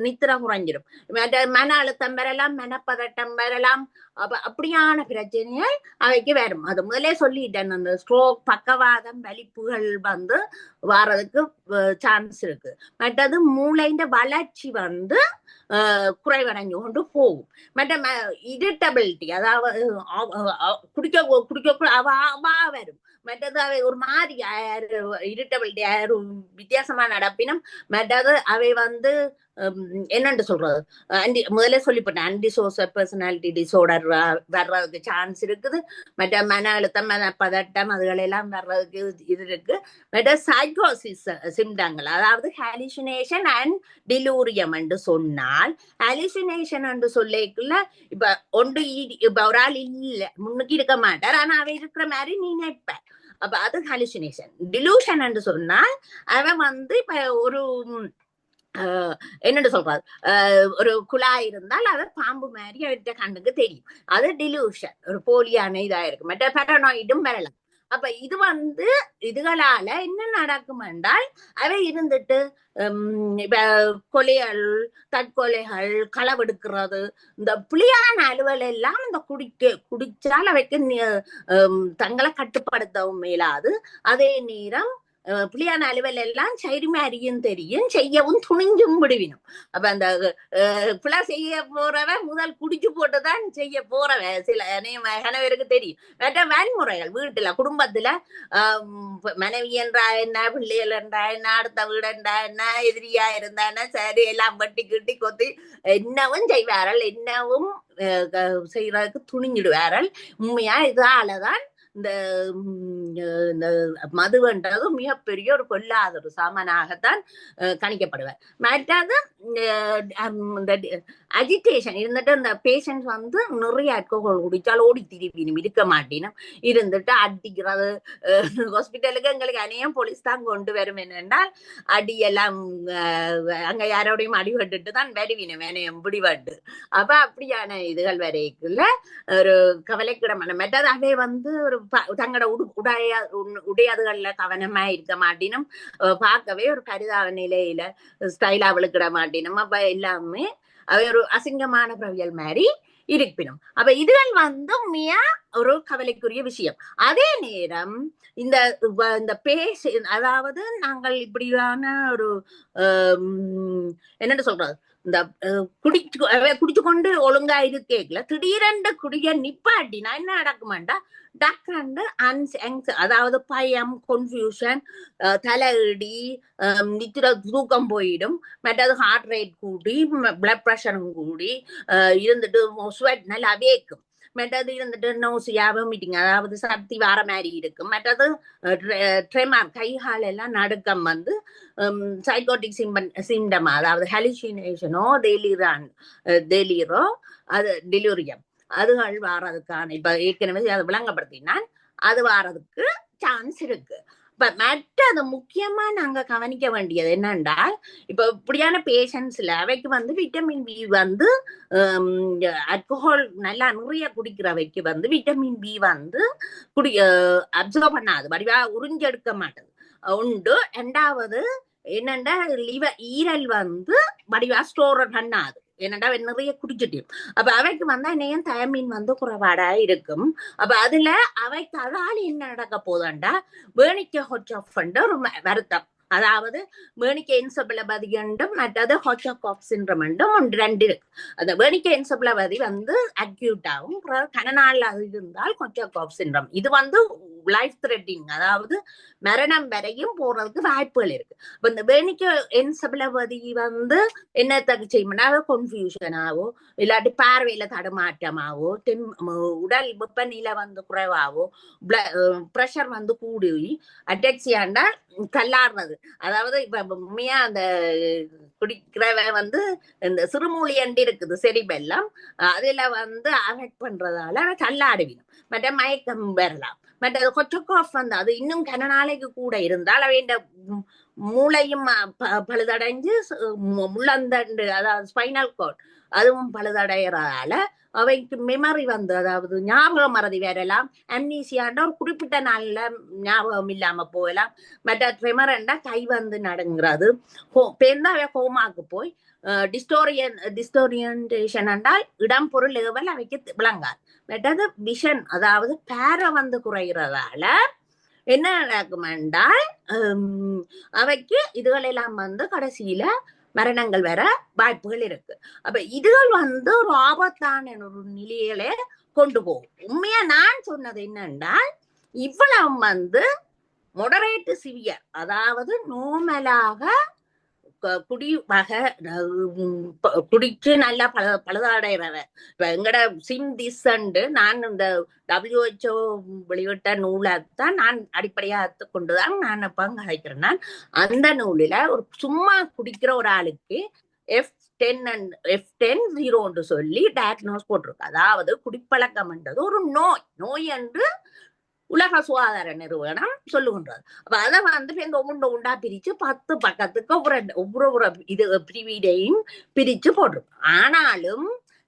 நித்திர குறைஞ்சிடும், மற்ற மன அழுத்தம் வரலாம், மனப்பதட்டம் வரலாம், அப்படியான பிரச்சனைகள் அவைக்கு வரும். அது முதலே சொல்லிட்டேன், அந்த ஸ்ட்ரோக் பக்கவாதம் வலிப்புகள் வர்றதுக்கு சான்ஸ் இருக்கு. மற்றது மூளையின் வளர்ச்சி குறைவடைஞ்சு கொண்டு போகும். மற்ற இரிட்டபிலிட்டி அதாவது குடிக்க வரும், மற்றது அவை ஒரு மாதிரி இரிட்டபிலிட்டி வித்தியாசமா நடப்பினும், மற்றது அவை என்னன்னு சொல்றது முதல்ல சொல்லிப்பட்டேன், ஆன்டிசோசியல் பர்சனாலிட்டி டிசார்டர் வர்றதுக்கு சான்ஸ் இருக்குது, மற்ற மன அழுத்தம், மனப்பதட்டம் அதுகளெல்லாம் வர்றதுக்கு இது இருக்கு, மற்ற சைக்கோசிஸ் சிம்டங்கள் அதாவது ஹாலுசினேஷன் அண்ட் டிலூரியம் என்று சொன்னால், ஹாலுசினேஷன் என்று சொல்லிக்குள்ள இப்ப ஒரு ஆள் இல்ல முன்னுக்கு இருக்க மாட்டார், ஆனா அவ இருக்கிற மாதிரி நீ நினைப்ப, அப்ப அது ஹாலுசினேஷன். டிலூஷன் என்று சொன்னால் அவன் இப்ப ஒரு என்னன்னு சொல்றாரு, ஒரு குழாய் இருந்தால் அது பாம்பு மாதிரி அவர்கிட்ட கண்ணுக்கு தெரியும், அது டிலூஷன், ஒரு போலியான இதா இருக்கு. மற்ற பெரனாய்டும் வரலாம். அப்ப இது இதுகளால என்ன நடக்கும் என்றால் அவை இருந்துட்டு இப்ப கொலைகள், தற்கொலைகள், களவெடுக்கிறது, இந்த புலியான அலுவல் எல்லாம் இந்த குடிச்சால் அவைக்கு தங்களை கட்டுப்படுத்தவும் மேலாது, அதே நேரம் புலியான அலுவல் எல்லாம் சரிமாரியும் தெரியும், செய்யவும் துணிஞ்சும் விடுவினும். அப்ப அந்த புலா செய்ய போறவன் முதல் குடிச்சு போட்டுதான் செய்ய போறவன் சில கணவருக்கு தெரியும். மற்ற வன்முறைகள் வீட்டுல குடும்பத்துல மனைவி என்றா என்ன, பிள்ளைகள் என்றா என்ன, அடுத்த வீடு என்றா என்ன, எதிரியா இருந்தா என்ன, சரி எல்லாம் வட்டி கிட்டி கொத்தி என்னவும் செய்வார்கள், என்னவும் செய்யறதுக்கு துணிஞ்சிடுவார்கள். உண்மையா இதாலதான் இந்த மதுவன்றது மிகப்பெரிய ஒரு கொல்லாத ஒரு சாமானாகத்தான் கணிக்கப்படுவார். மற்றது இந்த அஜிடேஷன் இருந்துட்டு இந்த பேஷண்ட் நிறைய ஆல்கஹால் குடிச்சால் ஓடி திரிவினும் இருக்க மாட்டினும் இருந்துட்டு அடிக்கிறது, ஹாஸ்பிட்டலுக்கு எங்களுக்கு அநேகம் போலீஸ் தான் கொண்டு வரும். என்னென்றால் அடியெல்லாம் அங்க யாரோடையும் அடிபட்டுட்டு தான் வருவினும் அநேகம் பிடிபட்டு. அப்ப அப்படியான இதுகள் வரைக்குள்ள ஒரு கவலைக்கிடமான மற்றது அவை ஒரு தங்களோட உடையாதுகள்ல கவனமா இருக்க மாட்டினும், பார்க்கவே ஒரு பரிதாப நிலையில ஸ்டைலா விழுக்கிட மாட்டினும். அப்ப எல்லாமே அவை ஒரு அசிங்கமான பிரவியல் மாதிரி இருப்பினும், அப்ப இதுகள் உண்மையா ஒரு கவலைக்குரிய விஷயம். அதே நேரம் இந்த அதாவது நாங்கள் இப்படியான ஒரு என்னன்னு சொல்றது, இந்த குடிச்சு கொண்டு ஒழுங்கா இருக்கேக்கல திடீரென்று குடிய நிப்பாட்டினா என்ன நடக்குமாண்டா, டக்கண்டு அதாவது பயம், கன்ஃபியூஷன், தலையிடி, நித்திர தூக்கம் போயிடும், மற்றது ஹார்ட் ரேட் கூடி, பிளட் ப்ரெஷரும் கூடி இருந்துட்டு ஸ்வெட் நல்லா வேக்கும். மற்றது இருந்துட்டு நோசியா மீட்டிங், அதாவது சக்தி வார மாதிரி இருக்கும். மற்றது ட்ரெமார், கைகால் எல்லாம் நடுக்கம் வந்து சைக்கோட்டிக் சிம்டம், அதாவது ஹலிசினேஷனோ டெலிரோ அது டெலிரியம் அதுகள் வாரதுக்கான இப்ப ஏற்கனவே அதை விளங்கப்படுத்தினால் அது வாரதுக்கு சான்ஸ் இருக்கு. மற்றது முக்கியமா நாங்க கவனிக்க வேண்டியது என்னென்றால், இப்ப இப்படியான பேஷண்ட்ஸ்ல அவைக்கு வந்து விட்டமின் பி வந்து ஆல்கஹால் நல்லா நிறைய குடிக்கிறவைக்கு வந்து விட்டமின் பி வந்து அப்சர்வ் பண்ணாது, வடிவா உறிஞ்செடுக்க மாட்டது உண்டு. ரெண்டாவது என்னண்டா ஈரல் வந்து வடிவா ஸ்டோர் பண்ணாது, என்னடா நிறைய குடிச்சிட்டு. அப்ப அவைக்கு வந்து என்னையும் தயமின் வந்து குறைபாடா இருக்கும். அப்ப அதுல அவைக்கு அதால என்ன நடக்க போதாண்டா வேணிக்க ஹொச்சாஃப் ஒரு வருத்தம், அதாவது வேணிக்க என்செபலபதி என்றும் மற்றது ஹொச்சாகாஃப் சிண்ட்ரம் என்றும் ரெண்டு இருக்கு. அந்த வேணிக்க என்செபலபதி வந்து அக்யூட்டாகவும் கனநாள் அது இருந்தால் ஹொச்சாகாஃப் சிண்ட்ரம் இது வந்து லைஃப் த்ரெட்டிங், அதாவது மரணம் வரையும் போறதுக்கு வாய்ப்புகள் இருக்கு. இப்ப இந்த வேணிக்க என்செபலபதி வந்து என்னத்தக்கு செய்யணும்னா கன்ஃபியூஷனாவோ இல்லாட்டி பார்வையில தடுமாற்றமாவோ உடல் வெப்பநிலை வந்து குறைவாவோ ப்ரெஷர் வந்து கூடி அட்டெக்சியாண்டா கல்லாடுறது, அதாவது இப்ப உண்மையா அந்த குடிக்கிறவ வந்து இந்த சிறுமூலி அண்டி இருக்குது செரிபெல்லாம், அதுல வந்து அஃபெக்ட் பண்றதால கல்லாடுவிடும், மற்ற மயக்கம் வரலாம். பட் அது கொச்சக்காஃப் வந்து அது இன்னும் கன நாளைக்கு கூட இருந்தால் அவைய மூளையும் பழுதடைஞ்சு முள்ளந்தண்டு, அதாவது ஸ்பைனல் கார்ட் அதுவும் பழுதடைகிறதால அவைக்கு மெமரி வந்து, அதாவது ஞாபக மறதி வரலாம். அம்னீசியாண்டா ஒரு குறிப்பிட்ட நாள்ல ஞாபகம் இல்லாம போகலாம். மற்ற ட்ரெமரண்டா கை வந்து நடுங்கிறது, பெருந்தாவே ஹோமாக்கு போய் டிஸ்டோரியன்டேஷன் என்றால் இடம் பொருள் ஏவல் அவைக்கு விளங்காது. மற்றது விஷன், அதாவது பேரை வந்து குறைகிறதால என்ன நடக்கும் என்றால் அவைக்கு இதுகளெல்லாம் வந்து கடைசியில மரணங்கள் வர வாய்ப்புகள் இருக்கு. அப்ப இதுகள் வந்து ஒரு ஆபத்தான ஒரு நிலையிலே கொண்டு போகும். உண்மையா நான் சொன்னது என்னென்றால், இவ்வளவு வந்து மொடரேட் சிவியர், அதாவது நோமலாக குடி வகை குடிச்சு நல்லா பழுதாடைறவ. இப்ப எங்கட சிம் திஸ்ண்டு நான் இந்த WHO வெளியிட்ட நூலைத்தான் நான் அடிப்படையா கொண்டுதான் நான் பங்காளிக்கிறேன். நான் அந்த நூலில ஒரு சும்மா குடிக்கிற ஒரு ஆளுக்கு F10 சொல்லி டயக்னோஸ் போட்டிருக்கு. அதாவது குடிப்பழக்கம் என்றது ஒரு நோய் என்று உலக சுகாதார நிறுவனம் சொல்லுகின்றது. அப்ப அதை வந்து உண்டா பிரிச்சு 10 பக்கத்துக்கு ஒவ்வொரு இது பிரிவிடையும் பிரிச்சு போட்டிருக்கு. ஆனாலும்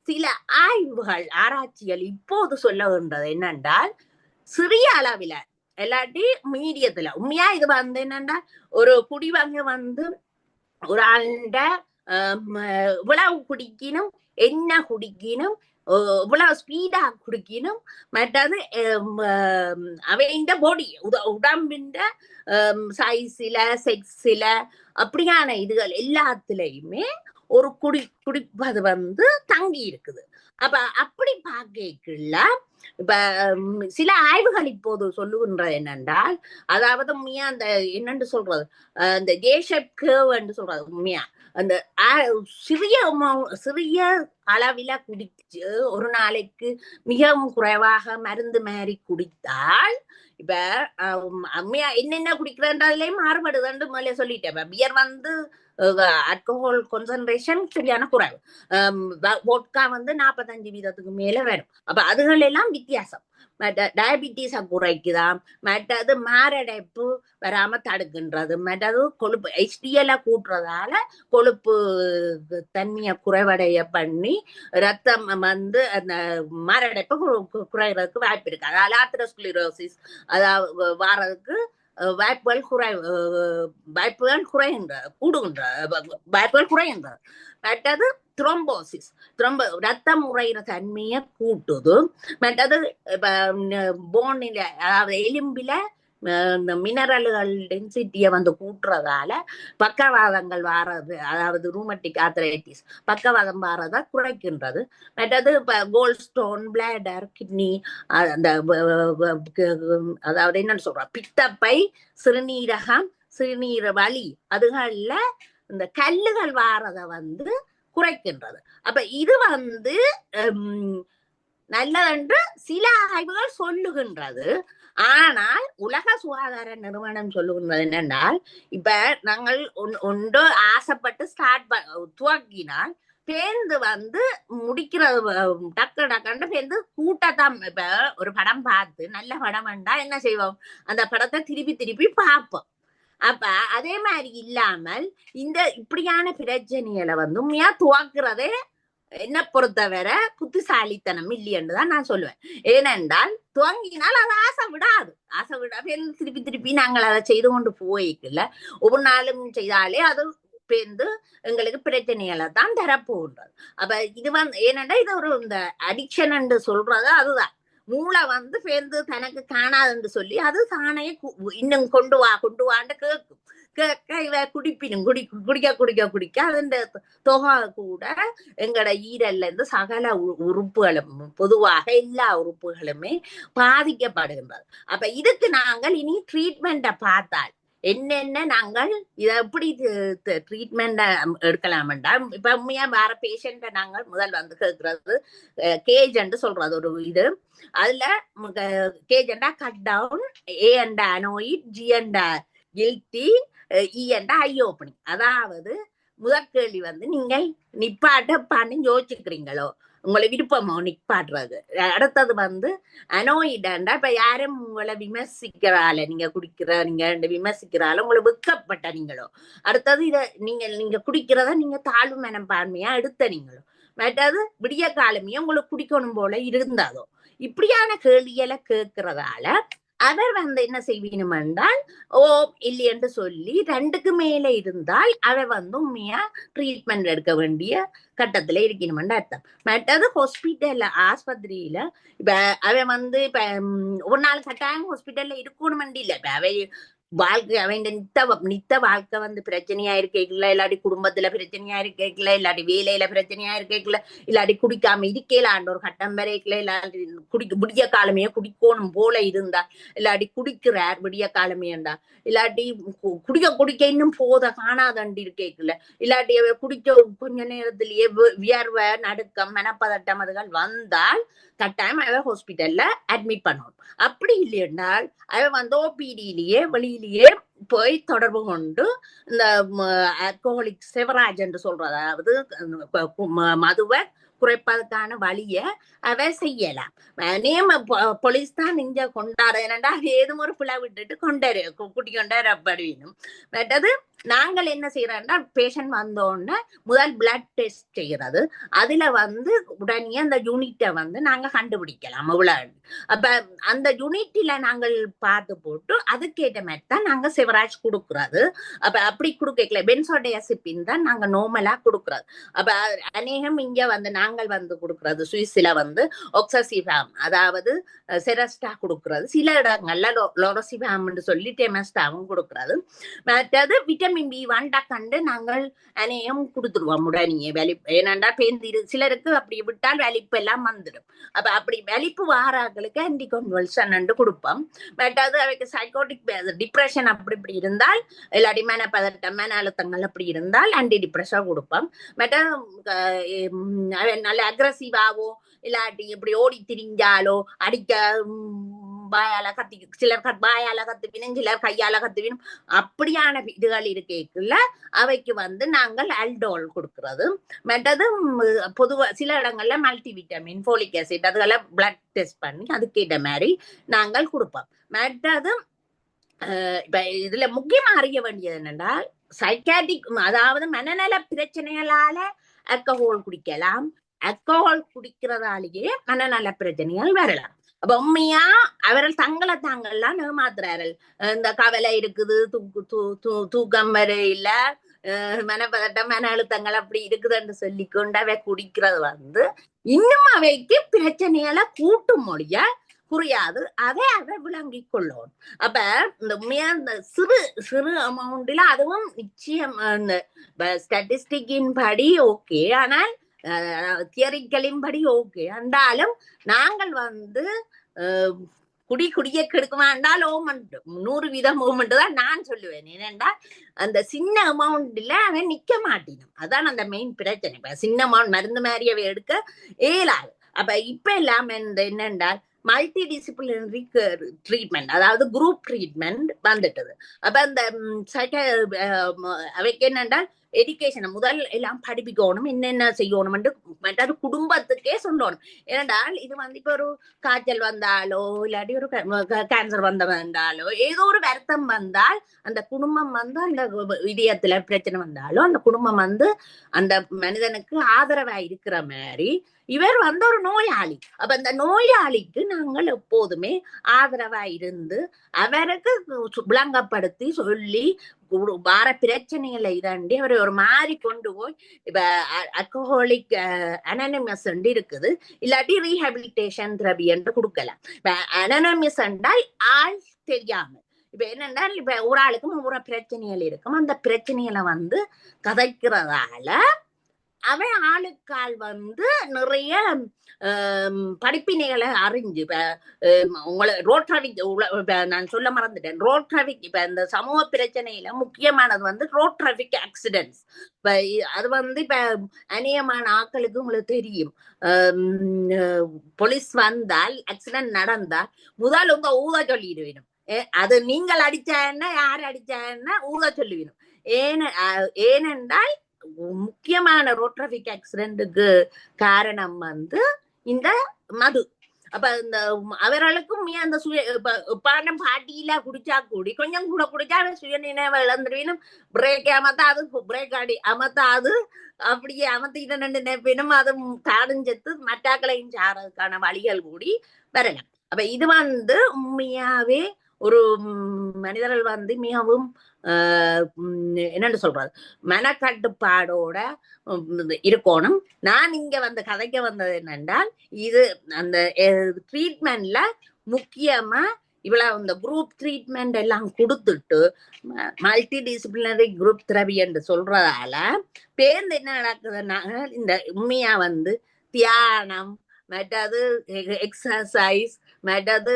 சில ஆய்வுகள் ஆராய்ச்சிகள் இப்போது சொல்லுகின்றது என்னென்றால், சிறிய அளவில இல்லாட்டி மீடியத்துல உண்மையா இது வந்து என்னன்னா ஒரு குடிவங்க வந்து ஒரு ஆண்ட இவ்வளவு குடிக்கணும், என்ன குடிக்கணும், இவ்வளவு ஸ்பீடா குடிக்கணும், மற்றது அவைண்ட பாடி உடம்பின் சைஸ்ல செக்ஸ்ல அப்படியான இதுகள் எல்லாத்துலயுமே ஒரு குடிப்பது வந்து தங்கி இருக்குது. அப்ப அப்படி பார்க்கல இப்ப சில ஆய்வுகள் இப்போது சொல்லுகின்றது என்னென்றால், அதாவது உண்மையா அந்த என்னன்னு சொல்றது அந்த ஜேஷப் கர்வ் என்று சொல்றது, உண்மையா அந்த சிறிய அளவில குடிச்சு ஒரு நாளைக்கு மிகவும் குறைவாக மருந்து மாதிரி குடித்தால், இப்ப உண்மையா என்னென்ன குடிக்கிறதுலயும் மாறுபடுதுன்னு முதல்ல சொல்லிட்டேன். பியர் வந்து ஆல்கஹால் கான்சன்ட்ரேஷன் சரியான குறைவு, வோட்கா வந்து 45% மேல வரும். அப்ப அதுகள் எல்லாம் வித்தியாசம். டயபிட்டிஸ குறைக்குதாம், மற்றது மாரடைப்பு வராம தடுக்கின்றது, மற்றது கொழுப்பு HDL கூட்டுறதால கொழுப்பு தன்மையை குறைவடைய பண்ணி ரத்தம் வந்து அந்த மாரடைப்பு குறைகிறதுக்கு வாய்ப்பு இருக்கு. அதாவது ஆத்ரோஸ்க்ளிரோசிஸ் அதாவது வாரதுக்கு வாய்ப்புகள் குறைகின்ற. மற்றது த்ரோம்போசிஸ், ரத்தம் உறைகிற தன்மையை கூட்டுது. மற்றது போனில, அதாவது எலும்பில இந்த மினரல்கள் டென்சிட்டியை வந்து கூட்டுறதால பக்கவாதங்கள் வாரது, அதாவது ரூமட்டிக் ஆர்த்ரைட்டிஸ் பக்கவாதம் வாரதை குறைக்கின்றது. மற்றது இப்ப கோல்ட் ஸ்டோன், பிளாடர், கிட்னி, அந்த அதாவது என்னன்னு சொல்ற பித்தப்பை, சிறுநீரகம், சிறுநீர வலி அதுகள்ல இந்த கல்லுகள் வாரதை வந்து குறைக்கின்றது. அப்ப இது வந்து நல்லதென்று சில ஆய்வுகள் சொல்லுகின்றது. ஆனால் உலக சுகாதார நிறுவனம் சொல்லுகின்றது என்னென்றால், இப்ப நாங்கள் ஒன்று ஆசைப்பட்டு துவக்கினால் பேருந்து முடிக்கிறது டக்கு டக்குன்னு பேருந்து கூட்டத்தான். இப்ப ஒரு படம் பார்த்து நல்ல படம் வேண்டா என்ன செய்வோம், அந்த படத்தை திருப்பி திருப்பி பார்ப்போம். அப்ப அதே மாதிரி இல்லாமல் இந்த இப்படியான பிரச்சனைகளை உண்மையா துவக்கிறதே என்ன பொறுத்தவரை புத்திசாலித்தனம் இல்லையென்று தான் நான் சொல்லுவேன். ஏனென்றால் துவங்கினால் அது ஆசை விடாது. ஆசை திருப்பி திருப்பி நாங்கள் அதை செய்து கொண்டு போய்க்கல. ஒவ்வொரு நாளும் செய்தாலே அது பேர்ந்து எங்களுக்கு பிரச்சனைகளை தான் தரப்போன்றது. அப்ப இது ஏனென்றா இது ஒரு இந்த அடிக்ஷன் என்று சொல்றது அதுதான். மூளை பேர்ந்து தனக்கு காணாதுன்னு சொல்லி அது தானே இன்னும் கொண்டு வான்னு கேட்கும். கேட்க இவ குடிப்பினும் குடிக்க அதன் தொகை கூட எங்களோட ஈரல்ல இருந்து சகல உறுப்புகளும் பொதுவாக எல்லா உறுப்புகளுமே பாதிக்கப்படுகின்றது. அப்ப இதுக்கு நாங்கள் இனி ட்ரீட்மெண்ட்டை பார்த்தால் என்னென்ன நாங்கள் இதை எப்படி ட்ரீட்மெண்ட் எடுக்கலாம்டா. இப்ப உண்மையா வேற பேஷண்ட நாங்கள் முதல் கேட்கறது கேஜ் சொல்றது ஒரு இது. அதுல கேஜ் கட் டவுன், ஏ அண்ட் அனோயிட், G and guilty, E and I opening. அதாவது முதல் கேள்வி நீங்கள் நிப்பாட்டப்பான்னு யோசிச்சுக்கிறீங்களோ, உங்களை விருப்பமோ நிப்பாட்டுறது. அடுத்தது அனோயிடா, இப்ப யாரும் உங்களை விமர்சிக்கிறால, நீங்க நீங்க விமர்சிக்கிறால உங்களை வெக்கப்பட்ட நீங்களோ. அடுத்தது இத நீங்க குடிக்கிறத நீங்க தாழ்வு மனப்பான்மையா எடுத்த நீங்களோ. மற்றது விடிய காலமையும் உங்களுக்கு குடிக்கணும் போல இருந்தாதோ. இப்படியான கேள்விகளை கேட்கறதால அவர் என்ன செய்வீனும் என்றால் ஓ இல்லை என்று சொல்லி 2க்கு மேல இருந்தால் அவர் உண்மையா ட்ரீட்மெண்ட் எடுக்க வேண்டிய கட்டத்துல இருக்கணும்னு அர்த்தம். மற்றது ஹாஸ்பிட்டல்ல ஆஸ்பத்திரியில இப்ப அவன் இப்ப ஒரு நாள் கட்டாயம் ஹாஸ்பிட்டல்ல இருக்கணும் இல்ல. இப்ப அவை வாழ்க்கை அவன் நித்த வாழ்க்கை பிரச்சனையா இருக்கல, இல்லாட்டி குடும்பத்துல பிரச்சனையா இருக்கல, இல்லாட்டி வேலையில பிரச்சனையா இருக்கல, இல்லாட்டி குடிக்காம இருக்கலான்ற ஒரு கட்டம் வரைக்கல, இல்லாட்டி விடிய காலமையே குடிக்கணும் போல இருந்தா, இல்லாட்டி குடிக்கிறார் விடிய காலமையண்டா, இல்லாட்டி குடிக்க இன்னும் போத காணாதண்டி இருக்கல, இல்லாட்டி குடிக்க கொஞ்ச நேரத்திலேயே வியர்வை, நடுக்கம், மனப்பதட்டம் அதுகள் வந்தால் கட்டாயம் அவன் ஹாஸ்பிட்டல்ல அட்மிட் பண்ணணும். அப்படி இல்லையென்றால் அவன் ஓபிடியிலேயே வெளியிலேயே போய் தொடர்பு கொண்டு இந்த ஆல்கஹாலிக் செவராஜ் என்று சொல்றது, அதாவது மதுவை குறைப்பதற்கான வழிய அவ செய்யலாம். போலீஸ் தான் இங்க கொண்டாட, ஏனண்டா ஏதும் ஒரு பிள்ளை விட்டுட்டு குட்டி கொண்டாடப்படுவீனும். மற்றது நாங்கள் என்ன செய்யறோம்னா பேஷண்ட் வந்தோடனே முதல் பிளட் டெஸ்ட் செய்யறது. அதுல உடனே அந்த யூனிட்டை நாங்க கண்டுபிடிக்கலாம் அவ்வளவு. அப்ப அந்த யூனிட்ல நாங்கள் பார்த்து போட்டு அதுக்கேற்ற மாதிரி தான் நாங்க செவராஜ் கொடுக்கறது. அப்ப அப்படி கொடுக்கல பென்சோடையாசிபின் தான் நாங்க நார்மலா கொடுக்கறது. அப்ப அநேகம் இங்க நாங்கள் கொடுக்கறது சுவிஸ்ல ஒக்ஸசிஃபாம், அதாவது செரஸ்டா கொடுக்கறது. சில இடங்கள்ல லோரோசிஃபாம் சொல்லி டெமஸ்டாவும் கொடுக்கறது. மற்றது விட்டமின் B1 கண்டு நாங்கள் அநேகம் கொடுத்துருவோம் உடனே வலிப்பு. ஏன்னாண்டா சிலருக்கு அப்படி விட்டால் வலிப்பு எல்லாம் வந்துடும். அப்ப அப்படி வலிப்பு வாராக்களுக்கு ஆன்டி கன்வல்சன் கொடுப்போம். மற்றது அவைக்கு சைக்கோட்டிக் டிப்ரெஷன் அப்படி இப்படி இருந்தால், இல்லாட்டி மனப்பதட்டம், மன அழுத்தங்கள் அப்படி இருந்தால் ஆன்டி டிப்ரெஷன் கொடுப்போம். மற்ற நல்ல அக்ரஸிவாவோ இல்லாட்டி இப்படி ஓடி திரிஞ்சாலோ அடிக்க வாயால கத்தி, சிலர் வாயால கத்துவினும், சிலர் கையால கத்துவினும், அப்படியான இதுகள் இருக்கேக்குள்ள அவைக்கு நாங்கள் அல்டோல் கொடுக்கறது. மற்றது பொதுவா சில இடங்கள்ல மல்டிவிட்டமின், ஃபோலிக் ஆசிட் அதுகளை பிளட் டெஸ்ட் பண்ணி அதுக்கேற்ற மாதிரி நாங்கள் கொடுப்போம். மற்றது இப்ப இதுல முக்கியமா அறிய வேண்டியது என்னென்றால் சைக்காட்டிக், அதாவது மனநல பிரச்சனைகளால ஆல்கஹால் குடிக்கலாம். ஆல்கஹால் குடிக்கிறதாலேயே மனநல பிரச்சனைகள் வரலாம். அப்ப உண்மையா அவர்கள் தங்களை தாங்கள்லாம் ஏமாத்துறார்கள். இந்த கவலை இருக்குது, தூக்கம் வர இல்ல, மனப்பதட்டம், மன அழுத்தங்கள் அப்படி இருக்குதுன்னு சொல்லி கொண்டு அவை குடிக்கிறது இன்னும் அவைக்கு பிரச்சனைகளை கூட்டும் மொழிய புரியாது. அதை விளங்கி கொள்ளும். அப்ப இந்த உண்மையா இந்த சிறு சிறு அமௌண்ட்ல அதுவும் நிச்சயம் ஸ்டாட்டிஸ்டிக்கின் படி ஓகே, ஆனால் தியரிகளின் படி ஓகே. என்றாலும் நாங்கள் குடிய கெடுக்குமாண்டால் ஓமெண்ட் 100% மூமெண்ட் தான் நான் சொல்லுவேன். ஏனென்றா அந்த சின்ன அமௌண்ட்ல அவன் நிக்க மாட்டினும். அதான் அந்த மெயின் பிரச்சனை. இப்ப சின்ன அமௌண்ட் மருந்து மாதிரியவே எடுக்க இயலாது. அப்ப இப்ப எல்லாம் என்னென்றால் மல்டி டிசிப்ளினரி ட்ரீட்மெண்ட், அதாவது குரூப் ட்ரீட்மெண்ட் வந்துட்டது. அப்ப அந்த அவைக்கு என்னென்றால் எஜுகேஷனை முதல் எல்லாம் படிப்பிக்கணும், என்னென்ன செய்யணும், மற்றது குடும்பத்துக்கே சொல்லணும். ஏனென்றால் இது இப்ப ஒரு காய்ச்சல் வந்தாலோ இல்லாட்டி ஒரு கேன்சர் வந்தாலோ ஏதோ ஒரு வருத்தம் வந்தால் அந்த குடும்பம் அந்த இதயத்துல பிரச்சனை வந்தாலும் அந்த குடும்பம் அந்த மனிதனுக்கு ஆதரவா இருக்கிற மாதிரி இவர் ஒரு நோயாளி. அப்ப அந்த நோயாளிக்கு நாங்கள் எப்போதுமே ஆதரவா இருந்து அவருக்கு விளங்கப்படுத்தி சொல்லி வார பிரச்சனைகளை இதாண்டி அவரை ஒரு மாதிரி கொண்டு போய் இப்ப அல்கஹாலிக் அனானிமஸ் இருக்குது, இல்லாட்டி ரீஹபிலிட்டேஷன் தெரபி என்று கொடுக்கலாம். இப்ப அனானிமஸ் என்றால் ஆள் தெரியாமல், இப்ப என்னென்றால் இப்ப ஒரு ஆளுக்கும் ஒவ்வொரு பிரச்சனைகள் இருக்கும், அந்த பிரச்சனைகளை கதைக்கிறதால அவன் ஆளுக்கால் நிறைய படிப்பினைகளை அறிஞ்சு இப்ப உங்களை ரோட் டிராபிக் நான் சொல்ல மறந்துட்டேன். ரோட் டிராபிக் இப்ப இந்த சமூக பிரச்சனையில முக்கியமானது ரோட் டிராபிக் ஆக்சிடென்ட்ஸ். இப்ப அது இப்ப அநேகமான ஆட்களுக்கு உங்களுக்கு தெரியும், போலீஸ் வந்தால் ஆக்சிடென்ட் நடந்தால் முதல் ஊத சொல்லிடுவேணும். அது நீங்கள் அடிச்சா என்ன யார் அடிச்சா என்ன ஊத சொல்லுவேணும். ஏனென்றால் முக்கியமான ரோட் டிராபிக் ஆக்சிடென்ட்டுக்கு காரணம் இந்த மது. அப்ப இந்த அவர்களுக்கும் அந்த பணம் பாட்டியில குடிச்சா கூடி கொஞ்சம் கூட குடிச்சா சுய நினைவு இழந்துருவீனும், பிரேக் அமத்தாது, பிரேக் அடி அமத்தாது, அப்படியே அமத்திட்டு நினைப்பினும் அது தாடுஞ்சத்து மற்றாக்களையும் சாறதுக்கான வழிகள் கூடி வரலாம். அப்ப இது உண்மையாவே ஒரு மனிதர்கள் மிகவும் என்னன்னு சொல்றது மனக்கட்டுப்பாடோட இருக்கணும். நான் இங்க கதைக்க வந்தது என்னென்றால் இது அந்த ட்ரீட்மெண்ட்ல முக்கியமா இவ்வளவு இந்த குரூப் ட்ரீட்மெண்ட் எல்லாம் கொடுத்துட்டு மல்டி டிசிப்ளினரி குரூப் தெரபி என்று சொல்றதால பேருந்து என்ன நடக்குதுன்னா இந்த உண்மையா தியானம், மற்றது எக்ஸசைஸ், மற்றது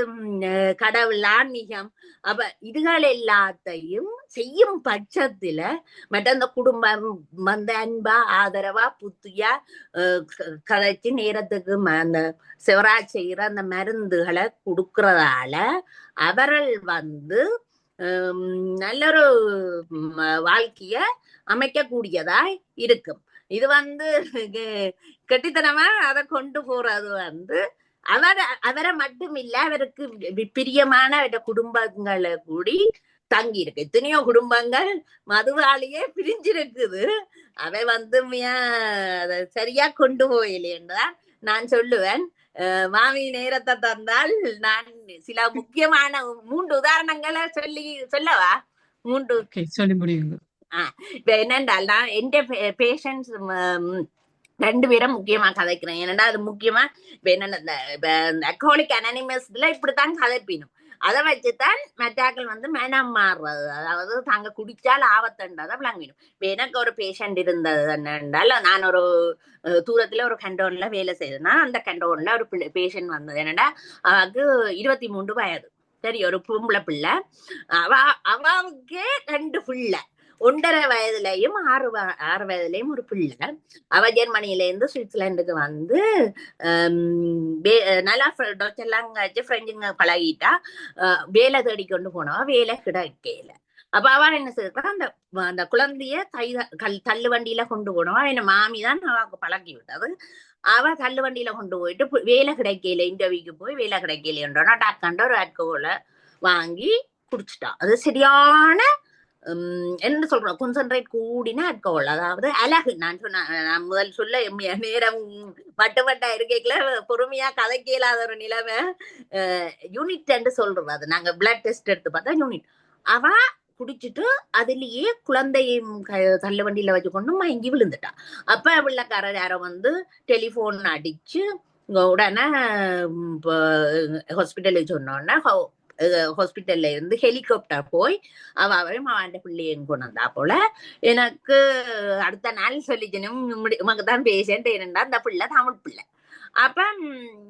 கடவுள் ஆன்மீகம், அப்ப இதுகள் எல்லாத்தையும் செய்யும் பட்சத்துல மற்ற அந்த குடும்பம் அன்பா ஆதரவா புத்தியா கதைச்சு நேரத்துக்கு அந்த சிவரா செய்யற அந்த மருந்துகளை கொடுக்கறதால அவர்கள் நல்லொரு வாழ்க்கைய அமைக்கக்கூடியதா இருக்கும். இது கெட்டித்தனமா அதை கொண்டு போறது அவரை மட்டும் இல்ல, அவருக்கு பிரியமான குடும்பங்களை கூடி தங்கி இருக்கு. எத்தனையோ குடும்பங்கள் மதுவாலேயே பிரிஞ்சிருக்குது. அவை சரியா கொண்டு போயிலேன்னுதான் நான் சொல்லுவேன். மாமி நேரத்தை தந்தால் நான் சில முக்கியமான 3 உதாரணங்களை சொல்லவா? 3 சொல்லி முடியுங்க. இப்ப என்னென்றால் நான் எந்த பேஷண்ட்ஸ் 2 பேரும் முக்கியமா கதைக்கிறேன். ஏன்னா அது முக்கியமா இப்ப என்னென்ன அல்கஹாலிக் அனானிமஸ்ல இப்படித்தான் கதைப்பினும், அதை வச்சுதான் மெட்டாக்கள் மனம் மாறுறது, அதாவது தாங்க குடிச்சால் ஆபத்துன்றதை விளங்கிடும். இப்ப எனக்கு ஒரு பேஷண்ட் இருந்தது என்னென்றால், நான் ஒரு தூரத்துல ஒரு கண்டோன்ல வேலை செய்தேன்னா அந்த கண்டோன்ல ஒரு பேஷண்ட் வந்தது என்னன்னா அவருக்கு 23 வயது, சரி, ஒரு பொம்பளை பிள்ளை. அவளுக்கே 2 பிள்ளை, 1.5 வயதுலயும் 6 வயதுலயும் ஒரு பிள்ளை. அவ ஜெர்மனில இருந்து சுவிட்சர்லாண்டுக்கு நல்லா எல்லாம் கழிச்சு பிரெஞ்சுங்க பழகிட்டா. வேலை தேடி கொண்டு போனவா, வேலை கிடைக்கல. அப்ப அவ என்ன செய்யறா, அந்த குழந்தைய தள்ளு வண்டியில கொண்டு போனவா. என்ன மாமிதான் அவக்கு பழக்கி விட்டது. அவ தள்ளு வண்டியில கொண்டு போயிட்டு வேலை கிடைக்கல, இன்டர்வியூக்கு போய் வேலை கிடைக்கலன்றா டாக்காண்ட ஒரு ஆல்கஹாலை வாங்கி குடிச்சுட்டா. அது சரியான என்ன சொல்றோம், கான்சென்ட்ரேட் கூடின ஆல்கஹால், அதாவது அழகு. நான் நான் முதல் சொல்ல நேரம் வட்டா இருக்கைக்குள்ள பொறுமையா கதைக்க இயலாத ஒரு நிலைமை. யூனிட் என்று சொல்றது, அது நாங்க பிளட் டெஸ்ட் எடுத்து பார்த்தா யூனிட். அவ குடிச்சிட்டு அதுலயே குழந்தையும் தள்ளு வண்டியில வச்சு கொண்டு மயங்கி விழுந்துட்டா. அப்ப வெள்ளக்காரர் யாரோ டெலிபோன் அடிச்சு உடனே ஹாஸ்பிட்டலுக்கு சொன்னோன்னா ஹாஸ்பிட்டல்ல இருந்து ஹெலிகாப்டர் போய் அவரையும் அவன் பிள்ளையும் கொண்டு வந்தா போல. எனக்கு அடுத்த நாள் சொல்லிக்கணும், உமக்கு தான் பேஷண்ட் என்னண்டா அந்த பிள்ளை தமிழ் பிள்ளை. அப்ப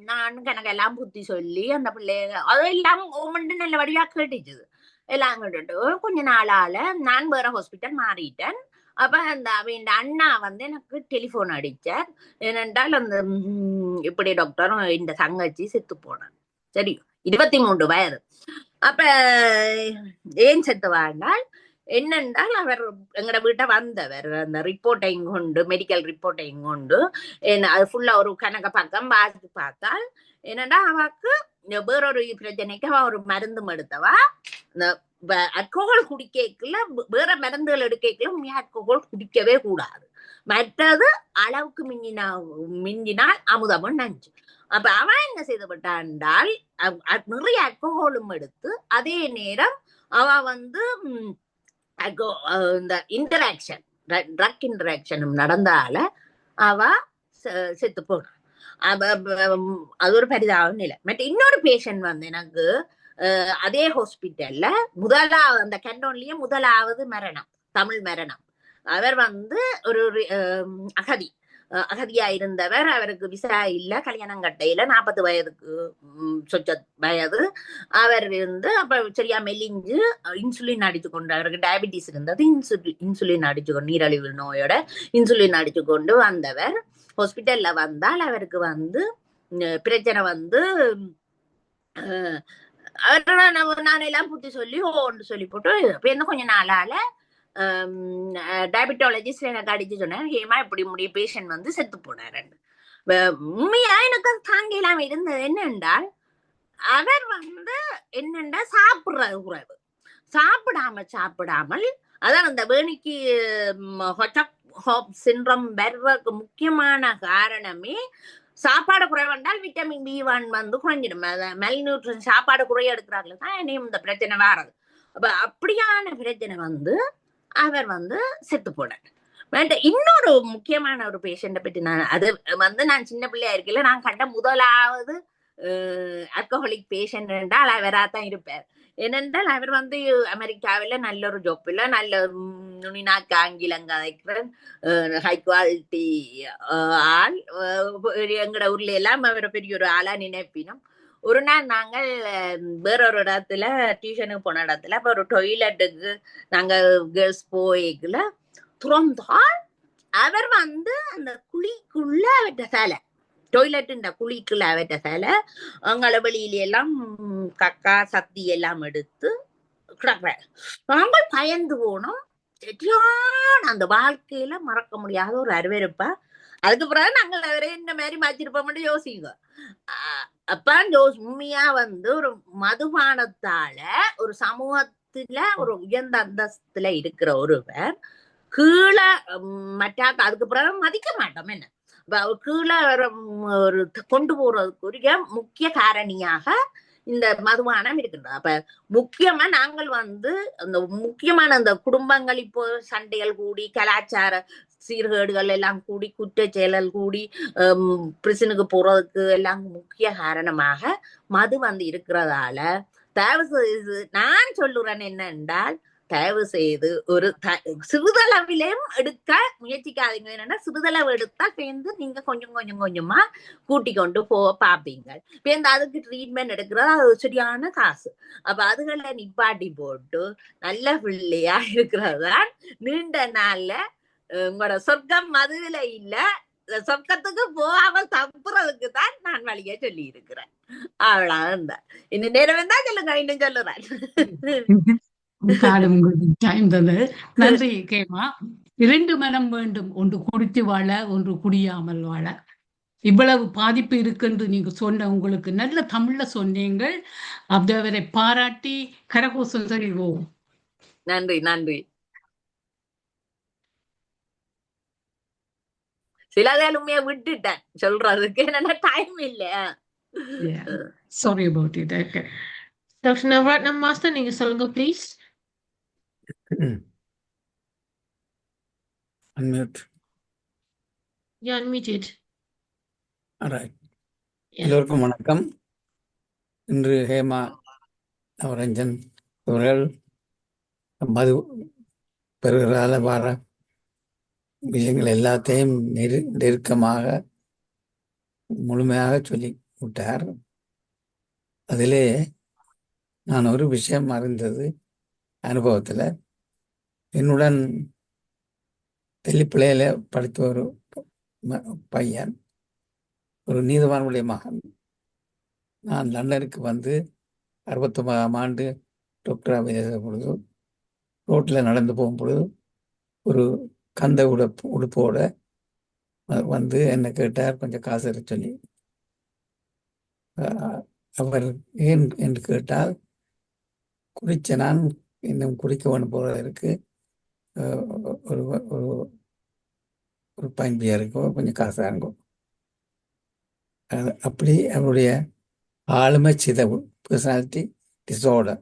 நான் எனக்கு எல்லாம் புத்தி சொல்லி அந்த பிள்ளைய அதெல்லாம் ஓமண்டு நல்ல வடிவா கேட்டுச்சுது. எல்லாம் கேட்டுட்டு கொஞ்ச நாளால நான் வேற ஹாஸ்பிட்டல் மாறிட்டேன். அப்ப அந்த அவன் அண்ணா வந்து எனக்கு டெலிபோன் அடிச்சார். ஏனென்றால் அந்த இப்படி டாக்டர் இந்த தங்கச்சி செத்து போனான். சரி, 23 வயது. அப்ப ஏன் செத்து வாழ்ந்தால் என்னென்றால் அவர் எங்கட வீட்டை வந்தவர் அந்த ரிப்போர்ட்டையும் கொண்டு மெடிக்கல் ரிப்போர்ட்டையும் கொண்டு அது ஃபுல்லா ஒரு கணக்க பக்கம் பார்த்து பார்த்தால் என்னடா அவக்கு வேறொரு பிரச்சனைக்கு அவ ஒரு மருந்து எடுத்தவா இந்த அல்கோஹால் குடிக்கல வேற மருந்துகள் எடுக்கல அல்கோஹால் குடிக்கவே கூடாது. மற்றது அளவுக்கு மிஞ்சினால் அமுதமும் நஞ்சு. அப்ப அவன் என்ன செய்துவிட்டான் என்றால் நிறைய அல்கோஹாலும் எடுத்து அதே நேரம் அவ வந்து இந்த இன்டராக்ஷன் ட்ரக் இன்டராக்ஷனும் நடந்தால அவ செத்து போனான். அது ஒரு பரிதாபம் நிலை. மற்ற இன்னொரு பேஷண்ட் வந்து எனக்கு அதே ஹாஸ்பிட்டல்ல முதலாவது அந்த கேண்டோன்லயே முதலாவது மரணம், தமிழ் மரணம். அவர் வந்து ஒரு அகதியா இருந்தவர். அவருக்கு விசா இல்ல, கல்யாணம் கட்டையில, 40 வயதுக்கு சொச்ச வயது. அவர் இருந்து அப்ப சரியா மெலிஞ்சு இன்சுலின் அடிச்சு கொண்டு, அவருக்கு டயபிட்டிஸ் இருந்தது, இன்சுலின் அடிச்சு கொண்டு, நீரழிவு நோயோட இன்சுலின் அடிச்சு கொண்டு வந்தவர். ஹாஸ்பிட்டல்ல வந்தால் அவருக்கு வந்து பிரச்சனை வந்து நான் எல்லாம் புத்தி சொல்லி ஓன்னு சொல்லி போட்டு இப்ப என்ன கொஞ்ச நாளால டயபெட்டாலஜிஸ்ட் எனக்கு அடிச்சு சொன்னேன், ஹேமா இப்படி முடிய பேஷண்ட் வந்து செத்து போனாரு. உண்மையா எனக்கு தாங்க இல்லாம இருந்தது என்னென்றால் அவர் வந்து என்னென்றா சாப்பிடுறது குறைவு, சாப்பிடாமல் அதான் அந்த வேணிக்கு சின்ரம் வர்றதுக்கு முக்கியமான காரணமே சாப்பாடு குறைவென்றால் விட்டமின் B1 வந்து குறைஞ்சிடும். மெல்நியூட்ரிஷன் சாப்பாடு குறைய எடுக்கிறார்கள் தான் என்னையும் இந்த பிரச்சனை வராது. அப்ப அப்படியான பிரச்சனை வந்து அவர் வந்து செத்து போனார். இன்னொரு முக்கியமான ஒரு பேஷண்ட பற்றி அது வந்து நான் சின்ன பிள்ளையா இருக்கல நான் கண்ட முதலாவது அல்கோஹாலிக் பேஷண்ட் என்றால் அவராத்தான் இருப்பார். ஏனென்றால் அவர் வந்து அமெரிக்காவில நல்ல ஒரு ஜோப்பில் நல்ல நுனிநாக்கு ஆங்கிலம் கதைக்கிற ஹை குவாலிட்டி ஆள். எங்கட ஊர்ல எல்லாம் அவரை பெரிய ஒரு ஆளா நினைப்பினோம். ஒரு நாள் நாங்கள் வேறொரு இடத்துல டியூஷனுக்கு போன இடத்துல அப்ப ஒரு டொய்லெட்டுக்கு நாங்க கேர்ள்ஸ் போய்க்குள்ள துறந்தால் அவர் வந்து அந்த குழிக்குள்ள அவற்ற சேலை டொய்லெட் இந்த குழிக்குள்ள அவற்ற சேலை அங்கால வெளியில எல்லாம் கக்கா சத்தி எல்லாம் எடுத்து கிடக்குறாரு. நாங்கள் பயந்து போனோம். அந்த வாழ்க்கையில மறக்க முடியாத ஒரு அருவருப்பா. அதுக்கு பிறகு நாங்கள் அவரே இந்த மாதிரி மாச்சிருப்போம்னு யோசிங்க. அப்ப உண்மையா வந்து ஒரு மதுபானத்தால ஒரு சமூகத்துல ஒரு உயர்ந்த அந்தஸ்துல இருக்கிற ஒருவர் கீழே மற்றாக்க அதுக்கு பிறகு மதிக்க மாட்டோம். என்ன கீழே ஒரு கொண்டு போறதுக்குரிய முக்கிய காரணியாக இந்த மதுபானம் இருக்கின்றது. அப்ப முக்கியமா நாங்கள் வந்து அந்த முக்கியமான அந்த குடும்பங்கள் இப்போ சண்டைகள் கூடி கலாச்சார சீர்கேடுகள் எல்லாம் கூடி குற்ற செயல்கள் கூடி பிரிசனுக்கு போறதுக்கு எல்லாம் முக்கிய காரணமாக மது வந்து இருக்கிறதால தயவு செய்து நான் சொல்லுறேன் என்னென்றால் தயவு செய்து ஒரு சிறுதளவிலையும் எடுக்க முயற்சிக்காதீங்க. என்னன்னா சிறுதளவு எடுத்தா சேர்ந்து நீங்க கொஞ்சம் கொஞ்சமா கூட்டி கொண்டு பாப்பீங்க. சேர்ந்து அதுக்கு ட்ரீட்மெண்ட் எடுக்கிறது அது சரியான காசு. அப்ப அதுகளை நிப்பாட்டி போட்டு நல்ல பிள்ளையா இருக்கிறது தான் நீண்ட நாள்ல உங்களோட சொர்க்கம் மதுவில இல்ல, சொர்க்கத்துக்கு போகாமல் தப்புறதுக்கு தான் நான் வழிய சொல்லி இருக்கிறேன். அவ்வளவுதான். இன்னும் நேரம் தான் சொல்லுங்க, இன்னும் சொல்லுறேன். நன்றி கேமா. 2 மனம் வேண்டும், ஒன்று குடித்து வாழ, ஒன்று குடியாமல் வாழ. இவ்வளவு பாதிப்பு இருக்குன்னு நீங்க சொன்ன உங்களுக்கு நல்ல தமிழ்ல சொன்னீங்கள். அவரை பாராட்டி கரகோசம் செய்வோம். நன்றி நன்றி. சிலதேலுமே விட்டுட்டேன் சொல்றதுக்கு, என்னன்னா டைம் இல்ல. Sorry about it. Okay. Dr. Navratnam Master, நீங்க சொல்லுங்க please. Unmute. You're unmuted. All right. எல்லோருக்கும் வணக்கம். இன்று ஹேமா நவரஞ்சன் அவர்கள் மது பெறுகிறால வர விஷயங்கள் எல்லாத்தையும் நெருக்கமாக முழுமையாக சொல்லி விட்டார். அதிலே நான் ஒரு விஷயம் அறிந்தது அனுபவத்தில். என்னுடன் தெல்லிப்பிள்ளையில படித்த ஒரு பையன், ஒரு நீதிவானுடைய மகன். நான் லண்டனுக்கு வந்து 69ஆம் ஆண்டு டாக்டராக எழுத பொழுது ரோட்டில் நடந்து போகும் பொழுது ஒரு கந்த உடுப்போட வந்து என்னை கேட்டார், கொஞ்சம் காசு இருக்க சொல்லி. அவர் ஏன் என்று கேட்டால், குடிச்ச நான் இன்னும் குடிக்க வேணும் போல இருக்கு, ஒரு ஒரு ஒரு பயன்பியா இருக்கும், கொஞ்சம் காசாக இருக்கும். அப்படி அவருடைய ஆளுமை சிதவு, பர்சனாலிட்டி டிஸார்டர்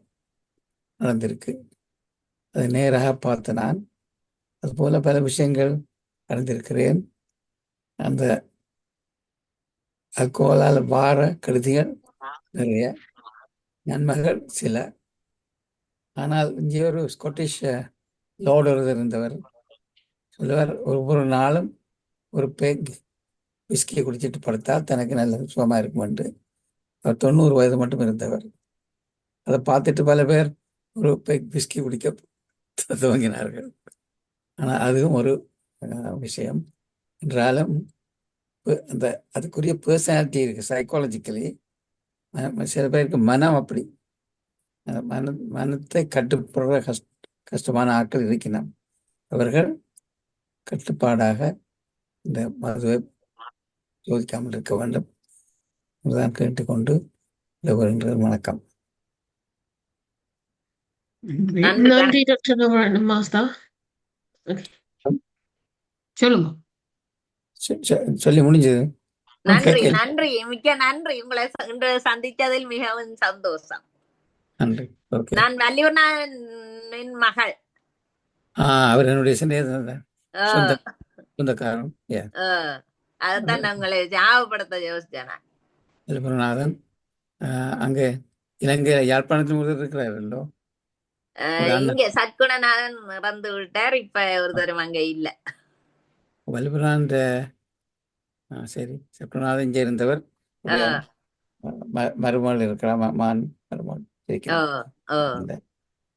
நடந்திருக்கு. அதை நேராக பார்த்த நான் அதுபோல பல விஷயங்கள் அறிந்திருக்கிறேன். அந்த அல்கோலால் வார கருதிகள் நிறைய, நன்மைகள் சில. ஆனால் இங்கே ஒரு ஸ்காட்டிஷ் லார்டர் இருந்தவர் சொல்லுவார், ஒவ்வொரு நாளும் ஒரு பேக் விஸ்கியை குடிச்சிட்டு படுத்தால் தனக்கு நல்ல சுகமாக இருக்கும் என்று. அவர் 90 வயது மட்டும் இருந்தவர். அதை பார்த்துட்டு பல பேர் ஒரு பேக் விஸ்கி குடிக்க துவங்கினார்கள். ஆனால் அதுவும் ஒரு விஷயம் என்றாலும் அந்த அதுக்குரிய பர்சனாலிட்டி இருக்கு. சைக்காலஜிக்கலி சில பேருக்கு மனம் அப்படி மனத்தை கட்டுப்படுற கஷ்டமான ஆட்கள் இருக்கணும். அவர்கள் கட்டுப்பாடாக இந்த மதுவை சோதிக்காமல் இருக்க வேண்டும் என்றுதான் கேட்டுக்கொண்டு வருகின்றது. வணக்கம். நன்றி டாக்டர் மாஸ்தா. சொல்லுங்க. சொல்லி முடிஞ்சது. நன்றி நன்றி, மிக்க நன்றி. உங்களை இன்று சந்தித்ததில் மிகவும் சந்தோஷம். நன்றி. நான் வள்ளியூர்னின் மகள். அவர் என்னுடைய சொந்தக்காரன். அதுதான் நான் உங்களை ஞாபகப்படுத்த யோசிச்சேன். விழுப்புரநாதன் அங்கே இலங்கையில யாழ்ப்பாணத்தில் ஒருத்தர் இருக்கிறாரல்லோ, இங்க சத்குணநாதன் இறந்து விட்டார். இப்ப ஒருத்தரும் அங்க இல்ல. வல்லுபுரான் சரி, சத்குணநாதன் இங்க இருந்தவர். மருமகள் இருக்கிறார், மான் மருமகள்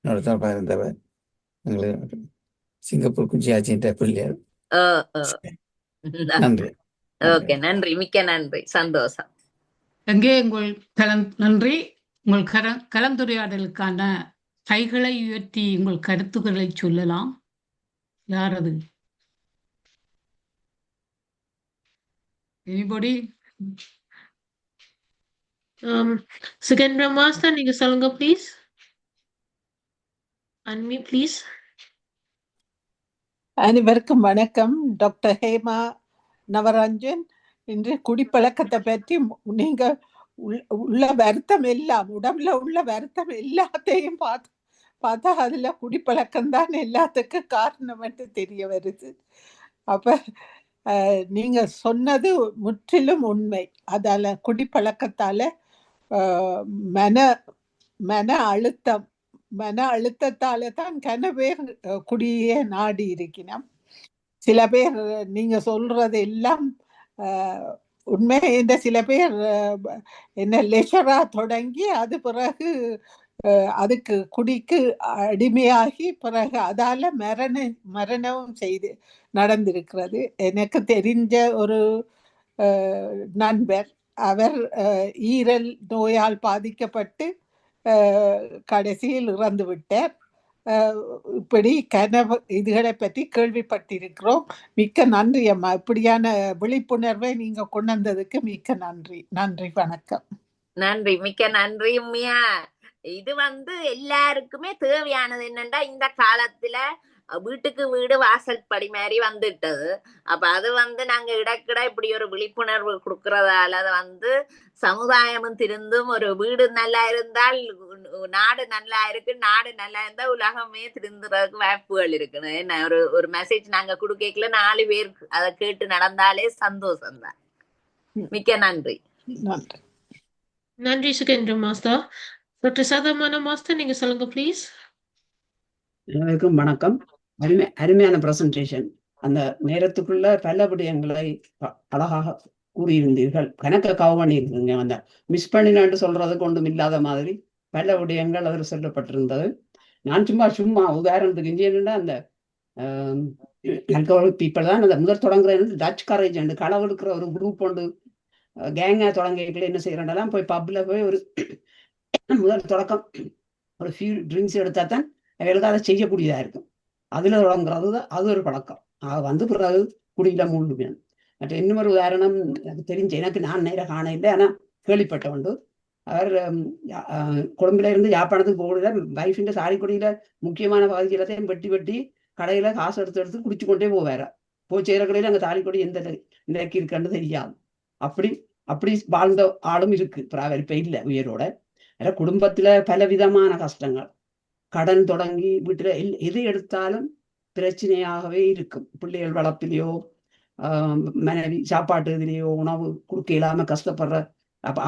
இன்னொருத்தர் இருந்தவர் சிங்கப்பூர் குஞ்சியாச்சின்ற பிள்ளையார். நன்றி. ஓகே, நன்றி, மிக்க நன்றி, சந்தோஷம். எங்கே உங்கள் நன்றி. உங்கள் கலந்துரையாடலுக்கான கைகளை உயர்த்தி உங்கள் கருத்துக்களை சொல்லலாம். யார் அது? எனிபடி? சுகேந்திர மாஸ்டர், நீங்க சொல்லுங்க ப்ளீஸ். Unmute please. அனைவருக்கும் வணக்கம். டாக்டர் ஹேமா நவரஞ்சன். இன்று குடிப்பழக்கத்தை பற்றி நீங்க உள்ள வருத்தம் எல்லாம், உடம்புல உள்ள வருத்தம் எல்லாத்தையும் பார்த்தா அதுல குடிப்பழக்கம் தான் எல்லாத்துக்கும் காரணம் என்று தெரிய வருது. அப்ப நீங்க சொன்னது முற்றிலும் உண்மை. அதால குடிப்பழக்கத்தால மன அழுத்தத்தால தான் கன பேர் குடியே நாடி இருக்கணும். சில பேர் நீங்க சொல்றது எல்லாம் உண்மை. இந்த சில பேர் என்ன லெஷரா தொடங்கி அது பிறகு அதுக்கு குடிக்கு அடிமையாகி பிறகு அதால மரணமும் செய்து நடந்திருக்கிறது. எனக்கு தெரிஞ்ச ஒரு நண்பர், அவர் ஈரல் நோயால் பாதிக்கப்பட்டு கடைசியில் இறந்து விட்டார். இப்படி கனவு இதுகளை பற்றி கேள்விப்பட்டிருக்கிறோம். மிக்க நன்றி அம்மா, இப்படியான விழிப்புணர்வை நீங்க கொண்டு வந்ததுக்கு மிக்க நன்றி. நன்றி, வணக்கம். நன்றி, மிக்க நன்றி. உண்மையா இது எல்லாருக்குமே தேவையானது. என்னன்னா, இந்த காலத்துல வீட்டுக்கு வீடு வாசல் படி மாதிரி வந்துட்டது. அப்ப அது நாங்க இடக்கிட இப்படி ஒரு விழிப்புணர்வு கொடுக்கறதால அது சமுதாயமும் திருந்தும். ஒரு வீடு நல்லா இருந்தால் நாடு நல்லா இருக்கு, நாடு நல்லா இருந்தா உலகமே திருந்துறதுக்கு வாய்ப்புகள் இருக்குன்னு என்ன ஒரு மெசேஜ் நாங்க கொடுக்கல. 4 பேர் அதை கேட்டு நடந்தாலே சந்தோஷம் தான். மிக்க நன்றி. நன்றி சுகேந்திர மாஸ்டர். டாக்டர் சதமான மாஸ்டர், நீங்க சொல்லுங்க ப்ளீஸ். அனைவருக்கும் வணக்கம். அருமையான பிரசன்டேஷன். அந்த நேரத்துக்குள்ள பல விடயங்களை அழகாக கூறியிருந்தீர்கள். கணக்க கவர் பண்ணியிருந்தீங்க. அந்த மிஸ் பண்ணினான்னு சொல்றதுக்கு ஒன்றும் இல்லாத மாதிரி பல விடயங்கள் அதில் சொல்லப்பட்டிருந்தது. நான் சும்மா உதாரணத்துக்கு இங்கே அந்த ஆல்கஹாலிக் பீப்புள் தான் அந்த முதல் தொடங்குறது டச் கரேஜ் அண்டு களவு எடுக்கிற ஒரு குரூப் ஒன்று கேங்காக தொடங்கிக்கல என்ன செய்யறேன்டெல்லாம் போய் பப்பில் போய் ஒரு முதல் தொடக்கம் ஒரு ஃபியூ ட்ரிங்க்ஸ் எடுத்தா தான் அவைகளுக்கு அதை செய்யக்கூடியதாக இருக்கும். அதில் தொடங்குறது தான் அது ஒரு பழக்கம். வந்து பிறகு குடியில மூழ்கு வேணும். மற்ற இன்னொரு உதாரணம் எனக்கு தெரிஞ்ச, எனக்கு நான் நேராக காண இல்லை, ஆனால் கேள்விப்பட்ட உண்டு. அவர் கொழும்புல இருந்து யாழ்ப்பாணத்துக்கு போகல, வைஃபின் சாரிக்குடியில முக்கியமான பகுதிகளத்தையும் வெட்டி வெட்டி கடையில காசு எடுத்து குடிச்சு கொண்டே போவார். போய் சேர கடையில் அங்கே தாலிக்கொடி எந்த நிலைக்கு இருக்குன்னு தெரியாது. அப்படி வாழ்ந்த ஆளும் இருக்கு. அவர் இப்ப இல்லை உயிரோட. ஏன்னா குடும்பத்துல பல விதமான கஷ்டங்கள், கடன் தொடங்கி வீட்டுல எது எடுத்தாலும் பிரச்சனையாகவே இருக்கும். பிள்ளைகள் வளர்ப்பிலையோ மனைவி சாப்பாட்டு இதுலேயோ உணவு கொடுக்க இல்லாம கஷ்டப்படுற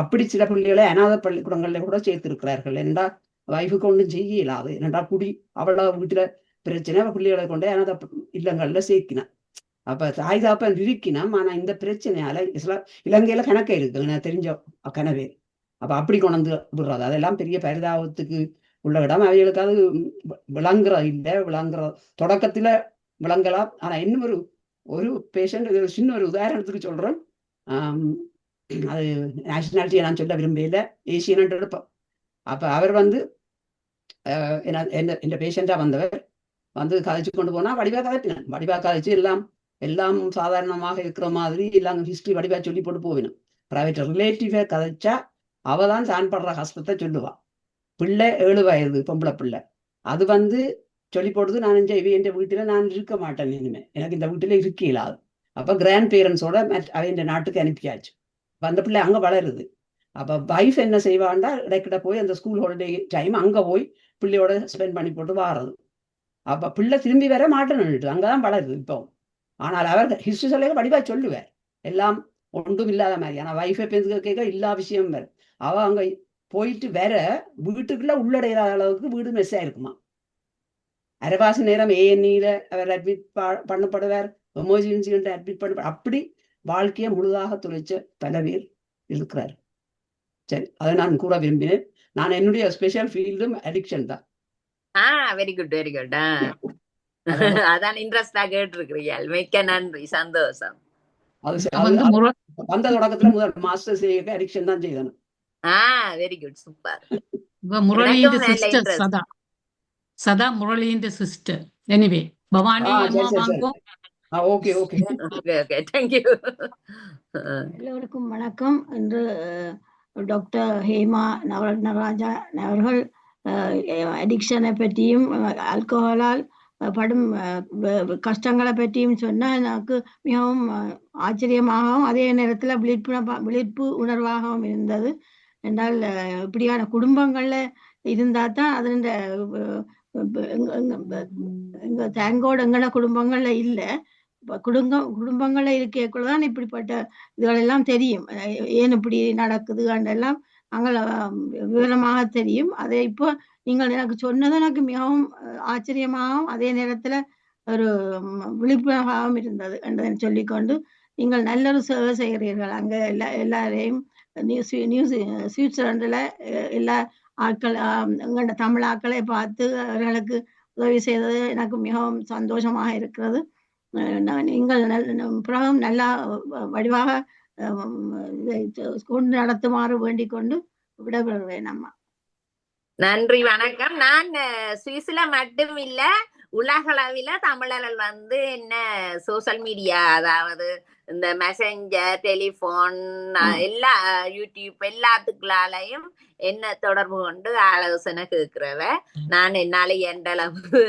அப்படி சில பிள்ளைகளை அநாத பள்ளிக்கூடங்கள்ல கூட சேர்த்திருக்கிறார்கள். ஏன்னா வைஃபுக்கு ஒன்றும் செய்ய இயலாது. ஏன்னா குடி அவள வீட்டுல பிரச்சனை, பிள்ளைகளை கொண்டே அநாத இல்லங்கள்ல சேர்க்கினான். அப்ப தாய் தாப்பன் இருக்கினாம். ஆனா இந்த பிரச்சனையால இலங்கையில கணக்கே இருக்கு, எனக்கு தெரிஞ்ச கனவே. அப்ப அப்படி கொண்டு விடுறது அதெல்லாம் பெரிய பரிதாபத்துக்கு உள்ள இடம். அவைகளுக்கு அது விளங்குற இல்லை, விளங்குற தொடக்கத்துல விளங்கலாம். ஆனா இன்னும் ஒரு பேஷண்ட், சின்ன ஒரு உதாரணத்துக்கு சொல்றேன். அது நேஷனாலிட்டியை நான் சொல்ல விரும்பல, ஏசியன் எடுப்போம். அப்ப அவர் என்ன பேஷண்டா வந்தவர் கதைச்சு கொண்டு போனா வடிவா கதைப்பினான். வடிவா கதைச்சு எல்லாம் சாதாரணமாக இருக்கிற மாதிரி எல்லாம் ஹிஸ்டரி வடிவா சொல்லி போட்டு போவினும். பிரைவேட் ரிலேட்டிவ கதைச்சா அவதான் தான் படுற கஷ்டத்தை சொல்லுவா. பிள்ளை 7 வயது பொம்பளை பிள்ளை, அது சொல்லி போடுது, நான் என் வீட்டுல நான் இருக்க மாட்டேன், இனிமே எனக்கு இந்த வீட்டுல இருக்க இயலாது. அப்ப கிராண்ட் பேரண்ட்ஸோட அவன் நாட்டுக்கு அனுப்பியாச்சு. அந்த பிள்ளை அங்க வளருது. அப்ப வைஃப் என்ன செய்வாண்டா, இடைக்கிட்ட போய் அந்த ஸ்கூல் ஹாலிடே டைம் அங்க போய் பிள்ளையோட ஸ்பெண்ட் பண்ணி போட்டு வாரது. அப்ப பிள்ளை திரும்பி வர மாட்டேன்னு அங்கதான் வளருது இப்போ. ஆனால் அவர் ஹிஸ்டரி சொல்ல வடிவா சொல்லுவார், எல்லாம் ஒன்றும் இல்லாத மாதிரி. ஆனா வைஃபை கேட்க இல்லா விஷயம் வேறு. அவ அங்க போயிட்டு வேற வீட்டுக்குள்ள உள்ளடைகிற அளவுக்கு வீடு மெஸ் ஆயிருக்குமா. அரைவாசி நேரம் ஏஎன்இல அவர் அட்மிட் பண்ணப்படுவார், எமர்ஜென்சி அட்மிட் பண்ண, அப்படி வாழ்க்கையை முழுதாக துளைச்ச பல பேர் இருக்கிறார். சரி, அதை நான் கூற விரும்பினேன். நான் என்னுடைய ஸ்பெஷல் ஃபீல்டும் அடிக்ஷன் தான். Very good very good. அதான் இன்ட்ரெஸ்டா கேட்டிருக்கிறீங்க. மிக்க நன்றி, சந்தோஷம். அந்த தொடக்கத்துல முதல் மாஸ்டர்ஸ் அடிக்ஷன் தான் செய்யணும். Very good, super. முரளியின் சிஸ்டர் சதா முரளியின் சிஸ்டர். எனிவே பவானி அம்மா வாங்கோ. Okay okay okay, thank you. எல்லோருக்கும் வணக்கம். இன்று டாக்டர் ஹேமா நவரத்னராஜா அவர்கள் அடிக்ஷனை பற்றியும் ஆல்கஹாலால் படும் கஷ்டங்களை பற்றியும் சொன்னால் எனக்கு மிகவும் ஆச்சரியமாகவும் அதே நேரத்தில் விழிப்பு உணர்வாகவும் இருந்தது. என்றால் இப்படியான குடும்பங்கள்ல இருந்தா தான் அது எங்க தேங்கோடு எங்கட குடும்பங்கள்ல இல்லை. குடும்பங்கள்ல இருக்கக்குள்ளதான் இப்படிப்பட்ட இதுகளெல்லாம் தெரியும், ஏன் இப்படி நடக்குது எல்லாம் நாங்கள் விவரமாக தெரியும். அதை இப்போ நீங்கள் எனக்கு சொன்னது எனக்கு மிகவும் ஆச்சரியமாகவும் அதே நேரத்துல ஒரு விழிப்புணர்வாகவும் இருந்தது என்றதை சொல்லிக்கொண்டு, நீங்கள் நல்ல ஒரு சேவை செய்கிறீர்கள். அங்க எல்லாரையும் சுவிட்சர்லாந்துல எல்லா ஆட்கள் எங்களோட தமிழ் ஆட்களை பார்த்து அவர்களுக்கு உதவி செய்தது எனக்கு மிகவும் சந்தோஷமாக இருக்கிறது. நீங்கள் புறம் நல்லா வடிவாக கொண்டு நடத்துமாறு வேண்டிக் கொண்டு விடப்படுவேன். அம்மா நன்றி, வணக்கம். நான் சுவிஸ்ல மட்டும் இல்ல, உலகளவில தமிழர்கள் என்ன சோசியல் மீடியா, அதாவது இந்த மெசஞ்சர், டெலிபோன், எல்லா யூடியூப் எல்லாத்துக்குள்ளாலையும் என்ன தொடர்பு கொண்டு ஆலோசனை கேட்கிறவ. நான் என்னால எந்த அளவு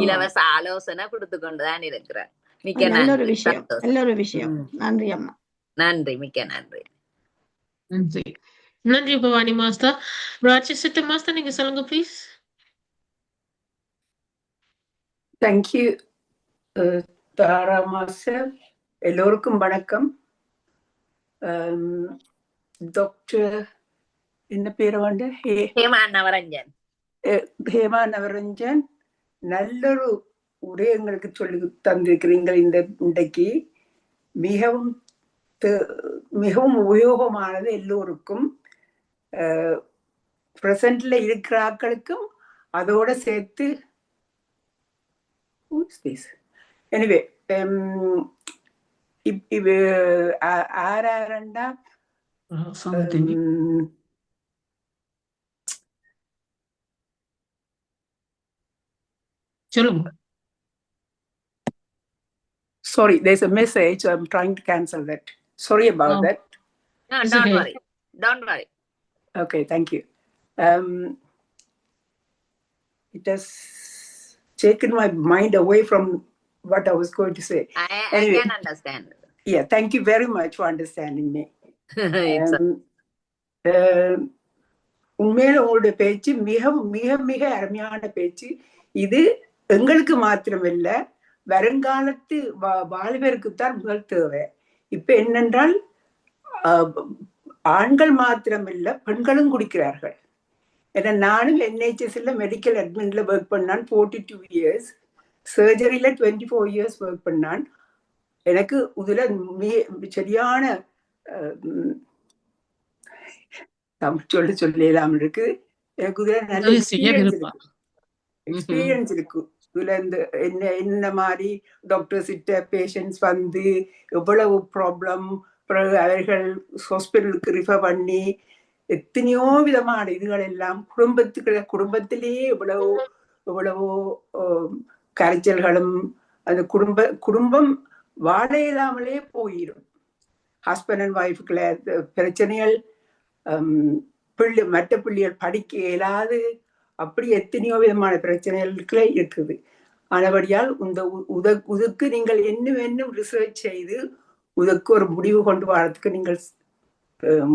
இலவச ஆலோசனை கொடுத்து கொண்டுதான் இருக்கிறேன். மிக்க நன்றி. விஷயம். நன்றி அம்மா. நன்றி, மிக்க நன்றி. நன்றி. நன்றி பவானி மாஸ்டர். ராஜேஷ் மாஸ்டர், நீங்க சொல்லுங்க ப்ளீஸ். Thank you Tara master. எல்லோருக்கும் வணக்கம். டாக்டர் என்ன பேர் ஹேமா நவரஞ்சன். ஹேமா நவரஞ்சன், நல்லொரு உரை எங்களுக்கு சொல்லி தந்திருக்கிறீங்கள். இன்றைக்கு மிகவும் உபயோகமானது எல்லோருக்கும், பிரசன்ட்ல இருக்கிற ஆட்களுக்கும் அதோட சேர்த்து எனிவே இது ஆறாரண்டா சந்தினி சொல்லுங்க. sorry, there's a message, so I'm trying to cancel that. Sorry about that. No, It's don't okay. worry. Don't worry. Okay, thank you. It has taken my mind away from what I was going to say. I Anyway, can understand. yeah, thank you very much for understanding me. It's உண்மையில உங்களுடைய பேச்சு மிக மிக மிக அருமையான பேச்சு. இது எங்களுக்கு மாத்திரமில்ல, வருங்காலத்து வாலிபருக்குத்தான் முதல் தேவை. இப்ப என்னென்றால் ஆண்கள் மாத்திரமில்ல, பெண்களும் குடிக்கிறார்கள். ஏன்னா நானும் NHSல மெடிக்கல் அட்மின்ல ஒர்க் பண்ணான் 42 years, சர்ஜரியில 24 years ஒர்க் பண்ணான். எனக்கு இதுல சரியான சொல்லலாம் இருக்கு. எனக்கு இதுல நல்ல எக்ஸ்பீரியன்ஸ் இருக்கு. இதுல இந்த என்ன மாதிரி டாக்டர்ஸ் கிட்ட பேஷண்ட்ஸ் வந்து எவ்வளவு ப்ராப்ளம், பிறகு அவர்கள் ஹாஸ்பிட்டலுக்கு ரிஃபர் பண்ணி எத்தனையோ விதமான இதுகள் எல்லாம் குடும்பத்திலேயே எவ்வளவோ கரைச்சல்களும், அந்த குடும்பம் வாழ இல்லாமலே போயிடும். ஹஸ்பண்ட் அண்ட் ஒய்ஃபுக்குள்ள பிரச்சனைகள், மற்ற பிள்ளைகள் படிக்க இயலாது, அப்படி எத்தனையோ விதமான பிரச்சனைகளுக்குள்ள இருக்குது. ஆனபடியால் இந்த உதக்கு நீங்கள் இன்னும் ரிசர்ச் செய்து உதக்கு ஒரு முடிவு கொண்டு வரதுக்கு நீங்கள்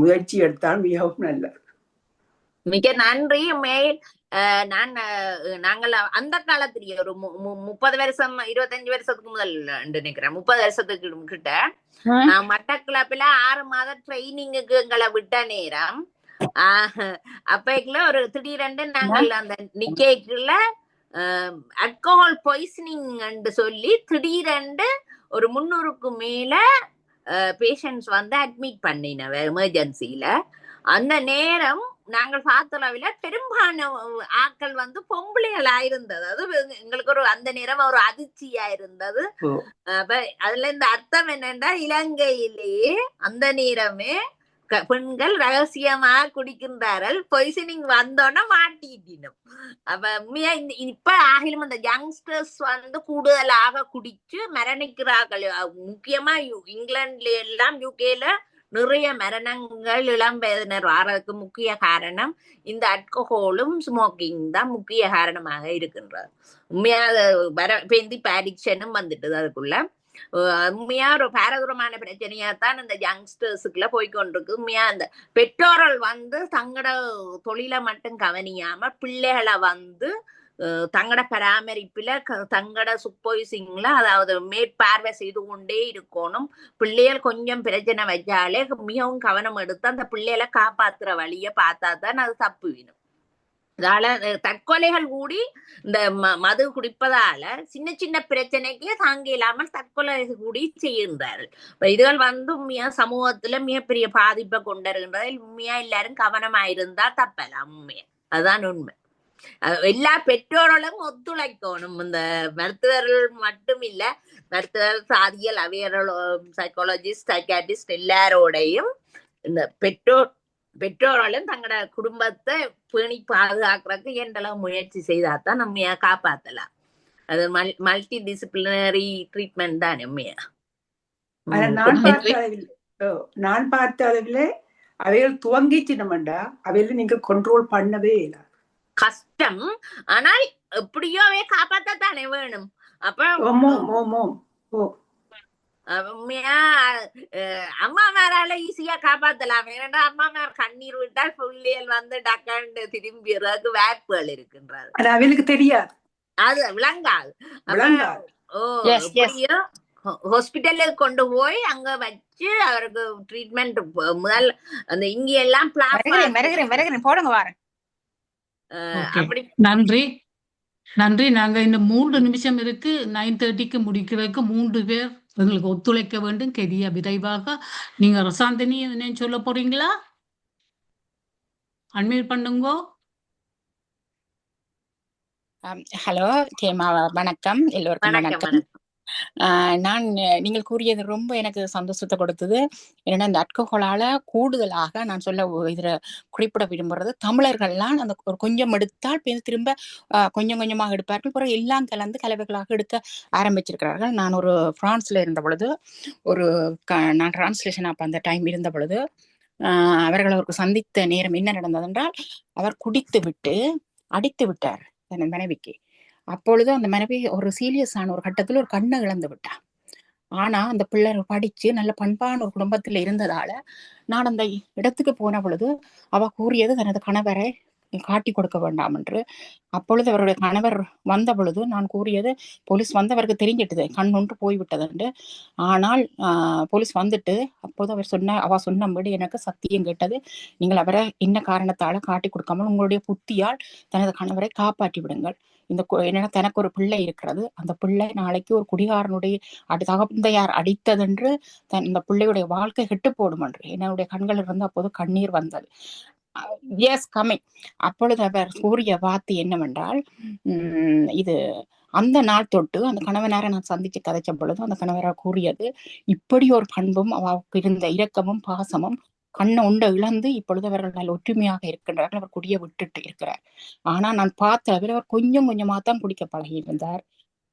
முயற்சி எடுத்தால் மிகவும் நல்லது. மிக நன்றி மேல். நாங்கள் அந்த காலத்திலேயே ஒரு 30 வருஷம் 25 வருஷத்துக்கு முதல் நினைக்கிறேன், 30 வருஷத்துக்கு கிட்ட மட்டக்களப்பில 6 மாத ட்ரைனிங்குக்கு எங்களை விட்ட நேரம். அப்பக்குள்ள ஒரு திடீரென்று நாங்கள் அந்த நிக்கைக்குள்ள அல்கோஹால் பாய்சனிங் சொல்லி திடீரென்று ஒரு 300க்கு மேல பேஷண்ட்ஸ் வந்து அட்மிட் பண்ணினவ எமர்ஜென்சியில. அந்த நேரம் நாங்கள் பார்த்தளவில பெரும்பாலான ஆட்கள் வந்து பொம்பளைகளா இருந்தது. அது எங்களுக்கு ஒரு அந்த நேரம் ஒரு அதிர்ச்சியா இருந்தது. அதுல இந்த அர்த்தம் என்னன்னா, இலங்கையிலேயே அந்த நேரமே பெண்கள் ரகசியமா குடிக்கின்றார்கள், பாய்சனிங் வந்தோன்னா மாட்டிட்டினும். அப்ப இப்ப ஆகிலும் அந்த யங்ஸ்டர்ஸ் வந்து கூடுதலாக குடிச்சு மரணிக்கிறார்கள். முக்கியமா இங்கிலாந்துல எல்லாம் யூகேல நிறைய மரணங்கள் இளம் வயதினர் வாரதுக்கு முக்கிய காரணம் இந்த அல்கோஹாலும் ஸ்மோக்கிங் தான் முக்கிய காரணமாக இருக்கின்றது. உண்மையா இப்ப அடிக்ஷனும் வந்துட்டுது. அதுக்குள்ள உண்மையா ஒரு பாரதூரமான பிரச்சனையா தான் இந்த யங்ஸ்டர்ஸுக்குள்ள போய்கொண்டிருக்கு. உண்மையா அந்த பெற்றோர்கள் வந்து தங்களோட தொழிலை மட்டும் கவனியாம பிள்ளைகளை வந்து தங்களோட பராமரிப்புல தங்களோட சூப்பர்வைசிங்ல, அதாவது மேற்பார்வை செய்து கொண்டே இருக்கணும். பிள்ளைகள் கொஞ்சம் பிரச்சனை வச்சாலே மிகவும் கவனம் எடுத்து அந்த பிள்ளைகளை காப்பாத்துற வழிய பார்த்தா தான் அது தப்பு வேணும். அதால தற்கொலைகள் கூடி இந்த மது குடிப்பதால சின்ன சின்ன பிரச்சனைக்கு தாங்க இல்லாமல் தற்கொலை கூடி செய்கின்றார்கள். இதுகள் வந்து உண்மையா சமூகத்துல மிகப்பெரிய பாதிப்பை கொண்டிருக்கின்றதில் உண்மையா எல்லாரும் கவனமாயிருந்தா தப்பலாம். உண்மையா அதுதான் உண்மை. எல்லா பெற்றோர்களும் ஒத்துழைக்கணும். இந்த மருத்துவர்கள் மட்டும் இல்ல, மருத்துவர், சாதியல், அவியல், சைக்காலஜிஸ்ட், சைக்காட்ரிஸ்ட் எல்லாரோடையும் இந்த பெற்றோர்களும் தங்களோட குடும்பத்தை பேணி பாதுகாக்கிறதுக்கு என்றளவு முயற்சி செய்தாதான் நம்ம காப்பாத்தலாம். அது மல்டி டிசிப்ளினரி ட்ரீட்மெண்ட் தான் நம்மையா. நான் பார்த்த அளவில் அவைகள் துவங்கிச்சினமண்டா அவையில நீங்க கண்ட்ரோல் பண்ணவே இல்லை, கஷ்டம். ஆனால் எப்படியோ அவைய காப்பாத்தானே வேணும். அப்ப அம்மா மேரால ஈஸியா காப்பாத்தலாம். ஏன்னா அம்மா மேல கண்ணீர் விட்டால் பிள்ளைகள் வந்து டக்காண்டு திரும்பிறதுக்கு வாய்ப்புகள் இருக்கின்றது. அவளுக்கு தெரியாது, அது விளங்காது. எப்படியோ ஹாஸ்பிட்டலுக்கு கொண்டு போய் அங்க வச்சு அவருக்கு ட்ரீட்மெண்ட் முதல் அந்த இங்க எல்லாம் போடுங்க வாரேன். நன்றி நன்றி. நாங்க இன்னும் 3 நிமிஷம் இருக்கு. 9:30க்கு முடிக்கிறதுக்கு 3 பேர் எங்களுக்கு ஒத்துழைக்க வேண்டும். கெரிய விரைவாக. நீங்க ரசாந்தினி என்ன சொல்ல போறீங்களா? அன்மியூட் பண்ணுங்க. ஹலோ கேமா, வணக்கம் எல்லோருக்கும். வணக்கம். நான் நீங்கள் கூறியது ரொம்ப எனக்கு சந்தோஷத்தை கொடுத்தது. ஏன்னா இந்த அல்கஹாலால கூடுதலாக நான் சொல்ல இதுல குறிப்பிட விரும்புறது, தமிழர்கள்லாம் அந்த ஒரு கொஞ்சம் எடுத்தால் திரும்ப கொஞ்சம் கொஞ்சமாக எடுப்பார்கள். பிறகு எல்லாம் கலந்து கலவைகளாக எடுக்க ஆரம்பிச்சிருக்கிறார்கள். நான் ஒரு பிரான்ஸ்ல இருந்த பொழுது நான் டிரான்ஸ்லேஷன் அப்ப அந்த டைம் இருந்த பொழுது அவர்கள் அவருக்கு சந்தித்த நேரம் என்ன நடந்தது என்றால், அவர் குடித்து விட்டு அடித்து விட்டார் தன் மனைவிக்கு. அப்பொழுது அந்த மனைவி ஒரு சீரியஸான ஒரு கட்டத்துல ஒரு கண்ணை இழந்து விட்டா. ஆனா அந்த பிள்ளை படிச்சு நல்ல பண்பான ஒரு குடும்பத்துல இருந்ததால நான் அந்த இடத்துக்கு போன பொழுது அவ கூறியது தனது கணவரை காட்டி கொடுக்க வேண்டாம் என்று. அப்பொழுது அவருடைய கணவர் வந்த பொழுது நான் கூறியது, போலீஸ் வந்தவருக்கு தெரிஞ்சிட்டது கண் ஒன்று போய்விட்டது என்று. ஆனால் போலீஸ் வந்துட்டு அப்போது அவ சொன்னபடி எனக்கு சத்தியம் கேட்டது, நீங்கள் அவரை என்ன காரணத்தால காட்டி கொடுக்காமல் உங்களுடைய புத்தியால் தனது கணவரை காப்பாற்றி விடுங்கள். என்னன்னா தனக்கு ஒரு பிள்ளை இருக்கிறது, அந்த பிள்ளை நாளைக்கு ஒரு குடிகாரனுடைய தகப்பந்தையார் அடித்ததென்று இந்த பிள்ளையுடைய வாழ்க்கை கெட்டு போடும் என்று என்னுடைய கண்கள் இருந்து அப்போது கண்ணீர் வந்தது. Yes coming. அப்பொழுது அவர் கூறிய வார்த்தை என்னவென்றால், இது அந்த நாள் தொட்டு அந்த கணவனாரை நான் சந்திச்சு கதைச்ச பொழுது அந்த கணவரார் கூறியது, இப்படி ஒரு பண்பும் அவருக்கு இருந்த இரக்கமும் பாசமும் கண்ணை உண்ட இழந்து இப்பொழுது அவர்கள் ஒற்றுமையாக இருக்கின்றார்கள். அவர் குடிய விட்டுட்டு இருக்கிறார். ஆனா நான் பார்த்த அளவில் அவர் கொஞ்சம் கொஞ்சமா தான் குடிக்க பழகி இருந்தார்.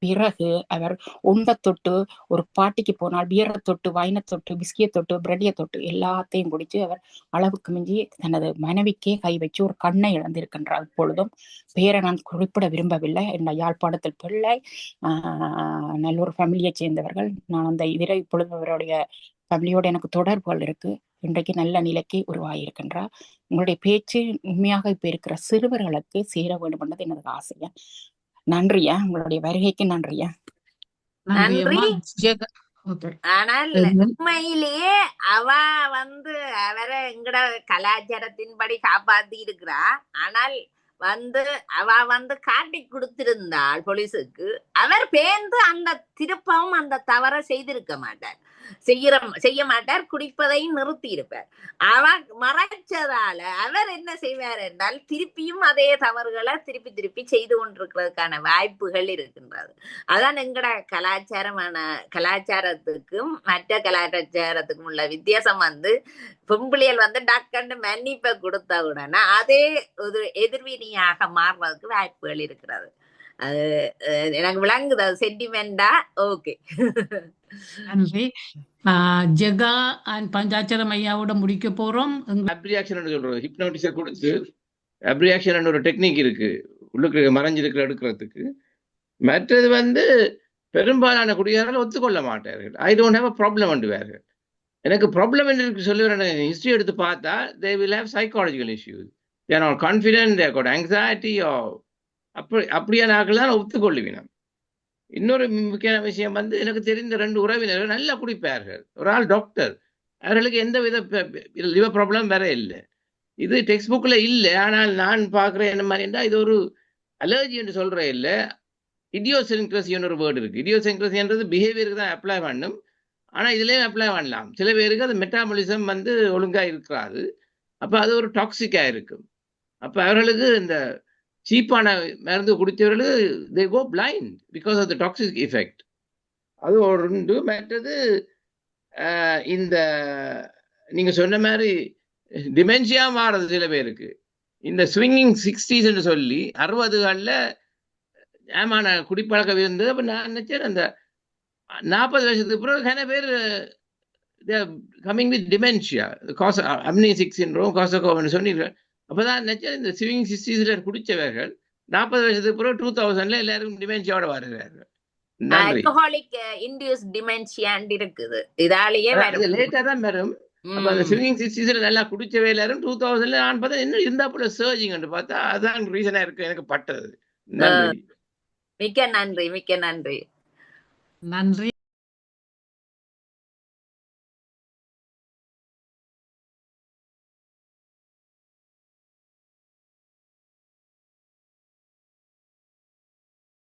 பிறகு அவர் உண்டை தொட்டு ஒரு பாட்டிக்கு போனால் பியரை தொட்டு, வைனை தொட்டு, பிஸ்கியை தொட்டு, பிரெட்டியை தொட்டு எல்லாத்தையும் குடிச்சு அவர் அளவுக்கு மிஞ்சி தனது மனைவிக்கே கை வச்சு ஒரு கண்ணை இழந்திருக்கின்றார். இப்பொழுதும் பேரை நான் குறிப்பிட விரும்பவில்லை. என் யாழ்ப்பாணத்தில் பிள்ளை நல்ல ஒரு ஃபேமிலியை சேர்ந்தவர்கள். நான் அந்த இதில் இப்பொழுது அவருடைய ஃபேமிலியோட எனக்கு தொடர்புகள் இருக்கு. இன்றைக்கு நல்ல நிலைக்கு உருவாகியிருக்கின்றார். உங்களுடைய பேச்சு உண்மையாக இப்ப இருக்கிற சிறுவர்களுக்கு சேர வேண்டும் என்றது எனது ஆசையா. நன்றியா, உங்களுடைய வருகைக்கு நன்றியா. நன்றி. ஆனால் உண்மையிலேயே அவ அவரை எங்கட கலாச்சாரத்தின்படி காப்பாத்தி இருக்கிறா. ஆனால் அவ காட்டி கொடுத்திருந்தாள் போலீஸுக்கு, அவர் பேர்ந்து அந்த திருப்பவும் அந்த தவறை செய்திருக்க மாட்டார், செய்ய மாட்டார், குடிப்பதையும் நிறுத்தி இருப்பார். அவ மறைச்சதால அவர் என்ன செய்வார் என்றால் திருப்பியும் அதே தவறுகளை திருப்பி செய்து கொண்டிருக்கிறதுக்கான வாய்ப்புகள் இருக்கின்றது. அதான் எங்கட கலாச்சாரத்துக்கும் மற்ற கலாச்சாரத்துக்கும் உள்ள வித்தியாசம். பொம்பளையல் டக்கண்டு மன்னிப்பை கொடுத்த உடனே அதே ஒரு எதிர்வினையாக மாறுவதற்கு வாய்ப்புகள் இருக்கிறது. அது எனக்கு விளங்குது, அது சென்டிமெண்டா. ஓகே, நன்றி. ஜெகா அண்ட் பஞ்சாட்சரம் ஐயாவோட முடிக்க போறோம். அப்ரியாக்ஷன் சொல்றோம், ஹிப்னோட்டிஸை கொடுத்து அப்ரியாக்ஷன் ஒரு டெக்னிக் இருக்கு உள்ளுக்கு மறைஞ்சிருக்கிற எடுக்கிறதுக்கு. மற்றது பெரும்பாலான குடியாரர்கள் ஒத்துக்கொள்ள மாட்டார்கள். I don't have a problem பண்ணுவார்கள். எனக்கு ப்ராப்ளம் என்று சொல்லுவேன். ஹிஸ்ட்ரி எடுத்து பார்த்தா they will have psychological issues, they are not confident, they got anxiety. அப்படியான ஆக்கள் தான் ஒத்துக்கொள்ளுவினம். இன்னொரு முக்கியமான விஷயம் எனக்கு தெரிந்த 2 உறவினர்கள் நல்லா குடிப்பார்கள். ஒரு ஆள் டாக்டர், அவர்களுக்கு எந்த வித லிவர் ப்ராப்ளம் வேற இல்லை. இது டெக்ஸ்ட் புக்கில் இல்லை. ஆனால் நான் பார்க்குறேன் என்ன மாதிரின்னா, இது ஒரு அலர்ஜி என்று சொல்கிறேன் இல்லை, இடியோசின்க்ரசின்னு ஒரு வேர்டு இருக்குது. இடியோசின்க்ரசின்றது பிஹேவியருக்கு தான் அப்ளை பண்ணும், ஆனால் இதுலேயும் அப்ளை பண்ணலாம். சில பேருக்கு அது மெட்டாபாலிசம் ஒழுங்காக இருக்கிறாது. அப்போ அது ஒரு டாக்ஸிக்காக இருக்கும். அப்போ அவர்களுக்கு இந்த சீப்பான மருந்து குடித்தவர்களுக்கு they go blind because of the toxic effect. அது ஒன்று. மற்றது இந்த நீங்கள் சொன்ன மாதிரி டிமென்ஷியா மாறுறது சில பேருக்கு. இந்த ஸ்விங்கிங் 60s என்று சொல்லி 60களில் ஏமான குடிப்பழக்கம் இருந்தது. அப்போ நான் நினைச்சேன் அந்த 40 வருஷத்துக்கு பிறகு நிறைய பேர் கம்மிங் வித் டிமென்ஷியா, அம்னீசிக் சிண்ட்ரோம், காசகோவன்னு சொன்னீர்கள். அப்போதான் நினைச்சேன் இந்த ஸ்விங்கிங் 60s குடிச்சவர்கள் 40 வருஷத்துக்கு பிறகு 2000 எல்லாருக்கும் டிமென்ஷியாவோட வருகிறார்கள். ஆல்கஹாலிக் இன்டியூஸ்ட் டிமென்ஷியா இருக்குது. இதாலேயே லேட்டா தான் வரும். அப்ப அந்த ஸ்விங்கிங் 60s நல்லா குடிச்சவே எல்லாரும் 2000 நான் பார்த்தா இன்னும் இருந்தா போல சர்ஜிங் பார்த்தா அதான் ரீசனா இருக்கு எனக்கு பட்டது. நன்றி, மிக்க நன்றி, மிக்க நன்றி, நன்றி.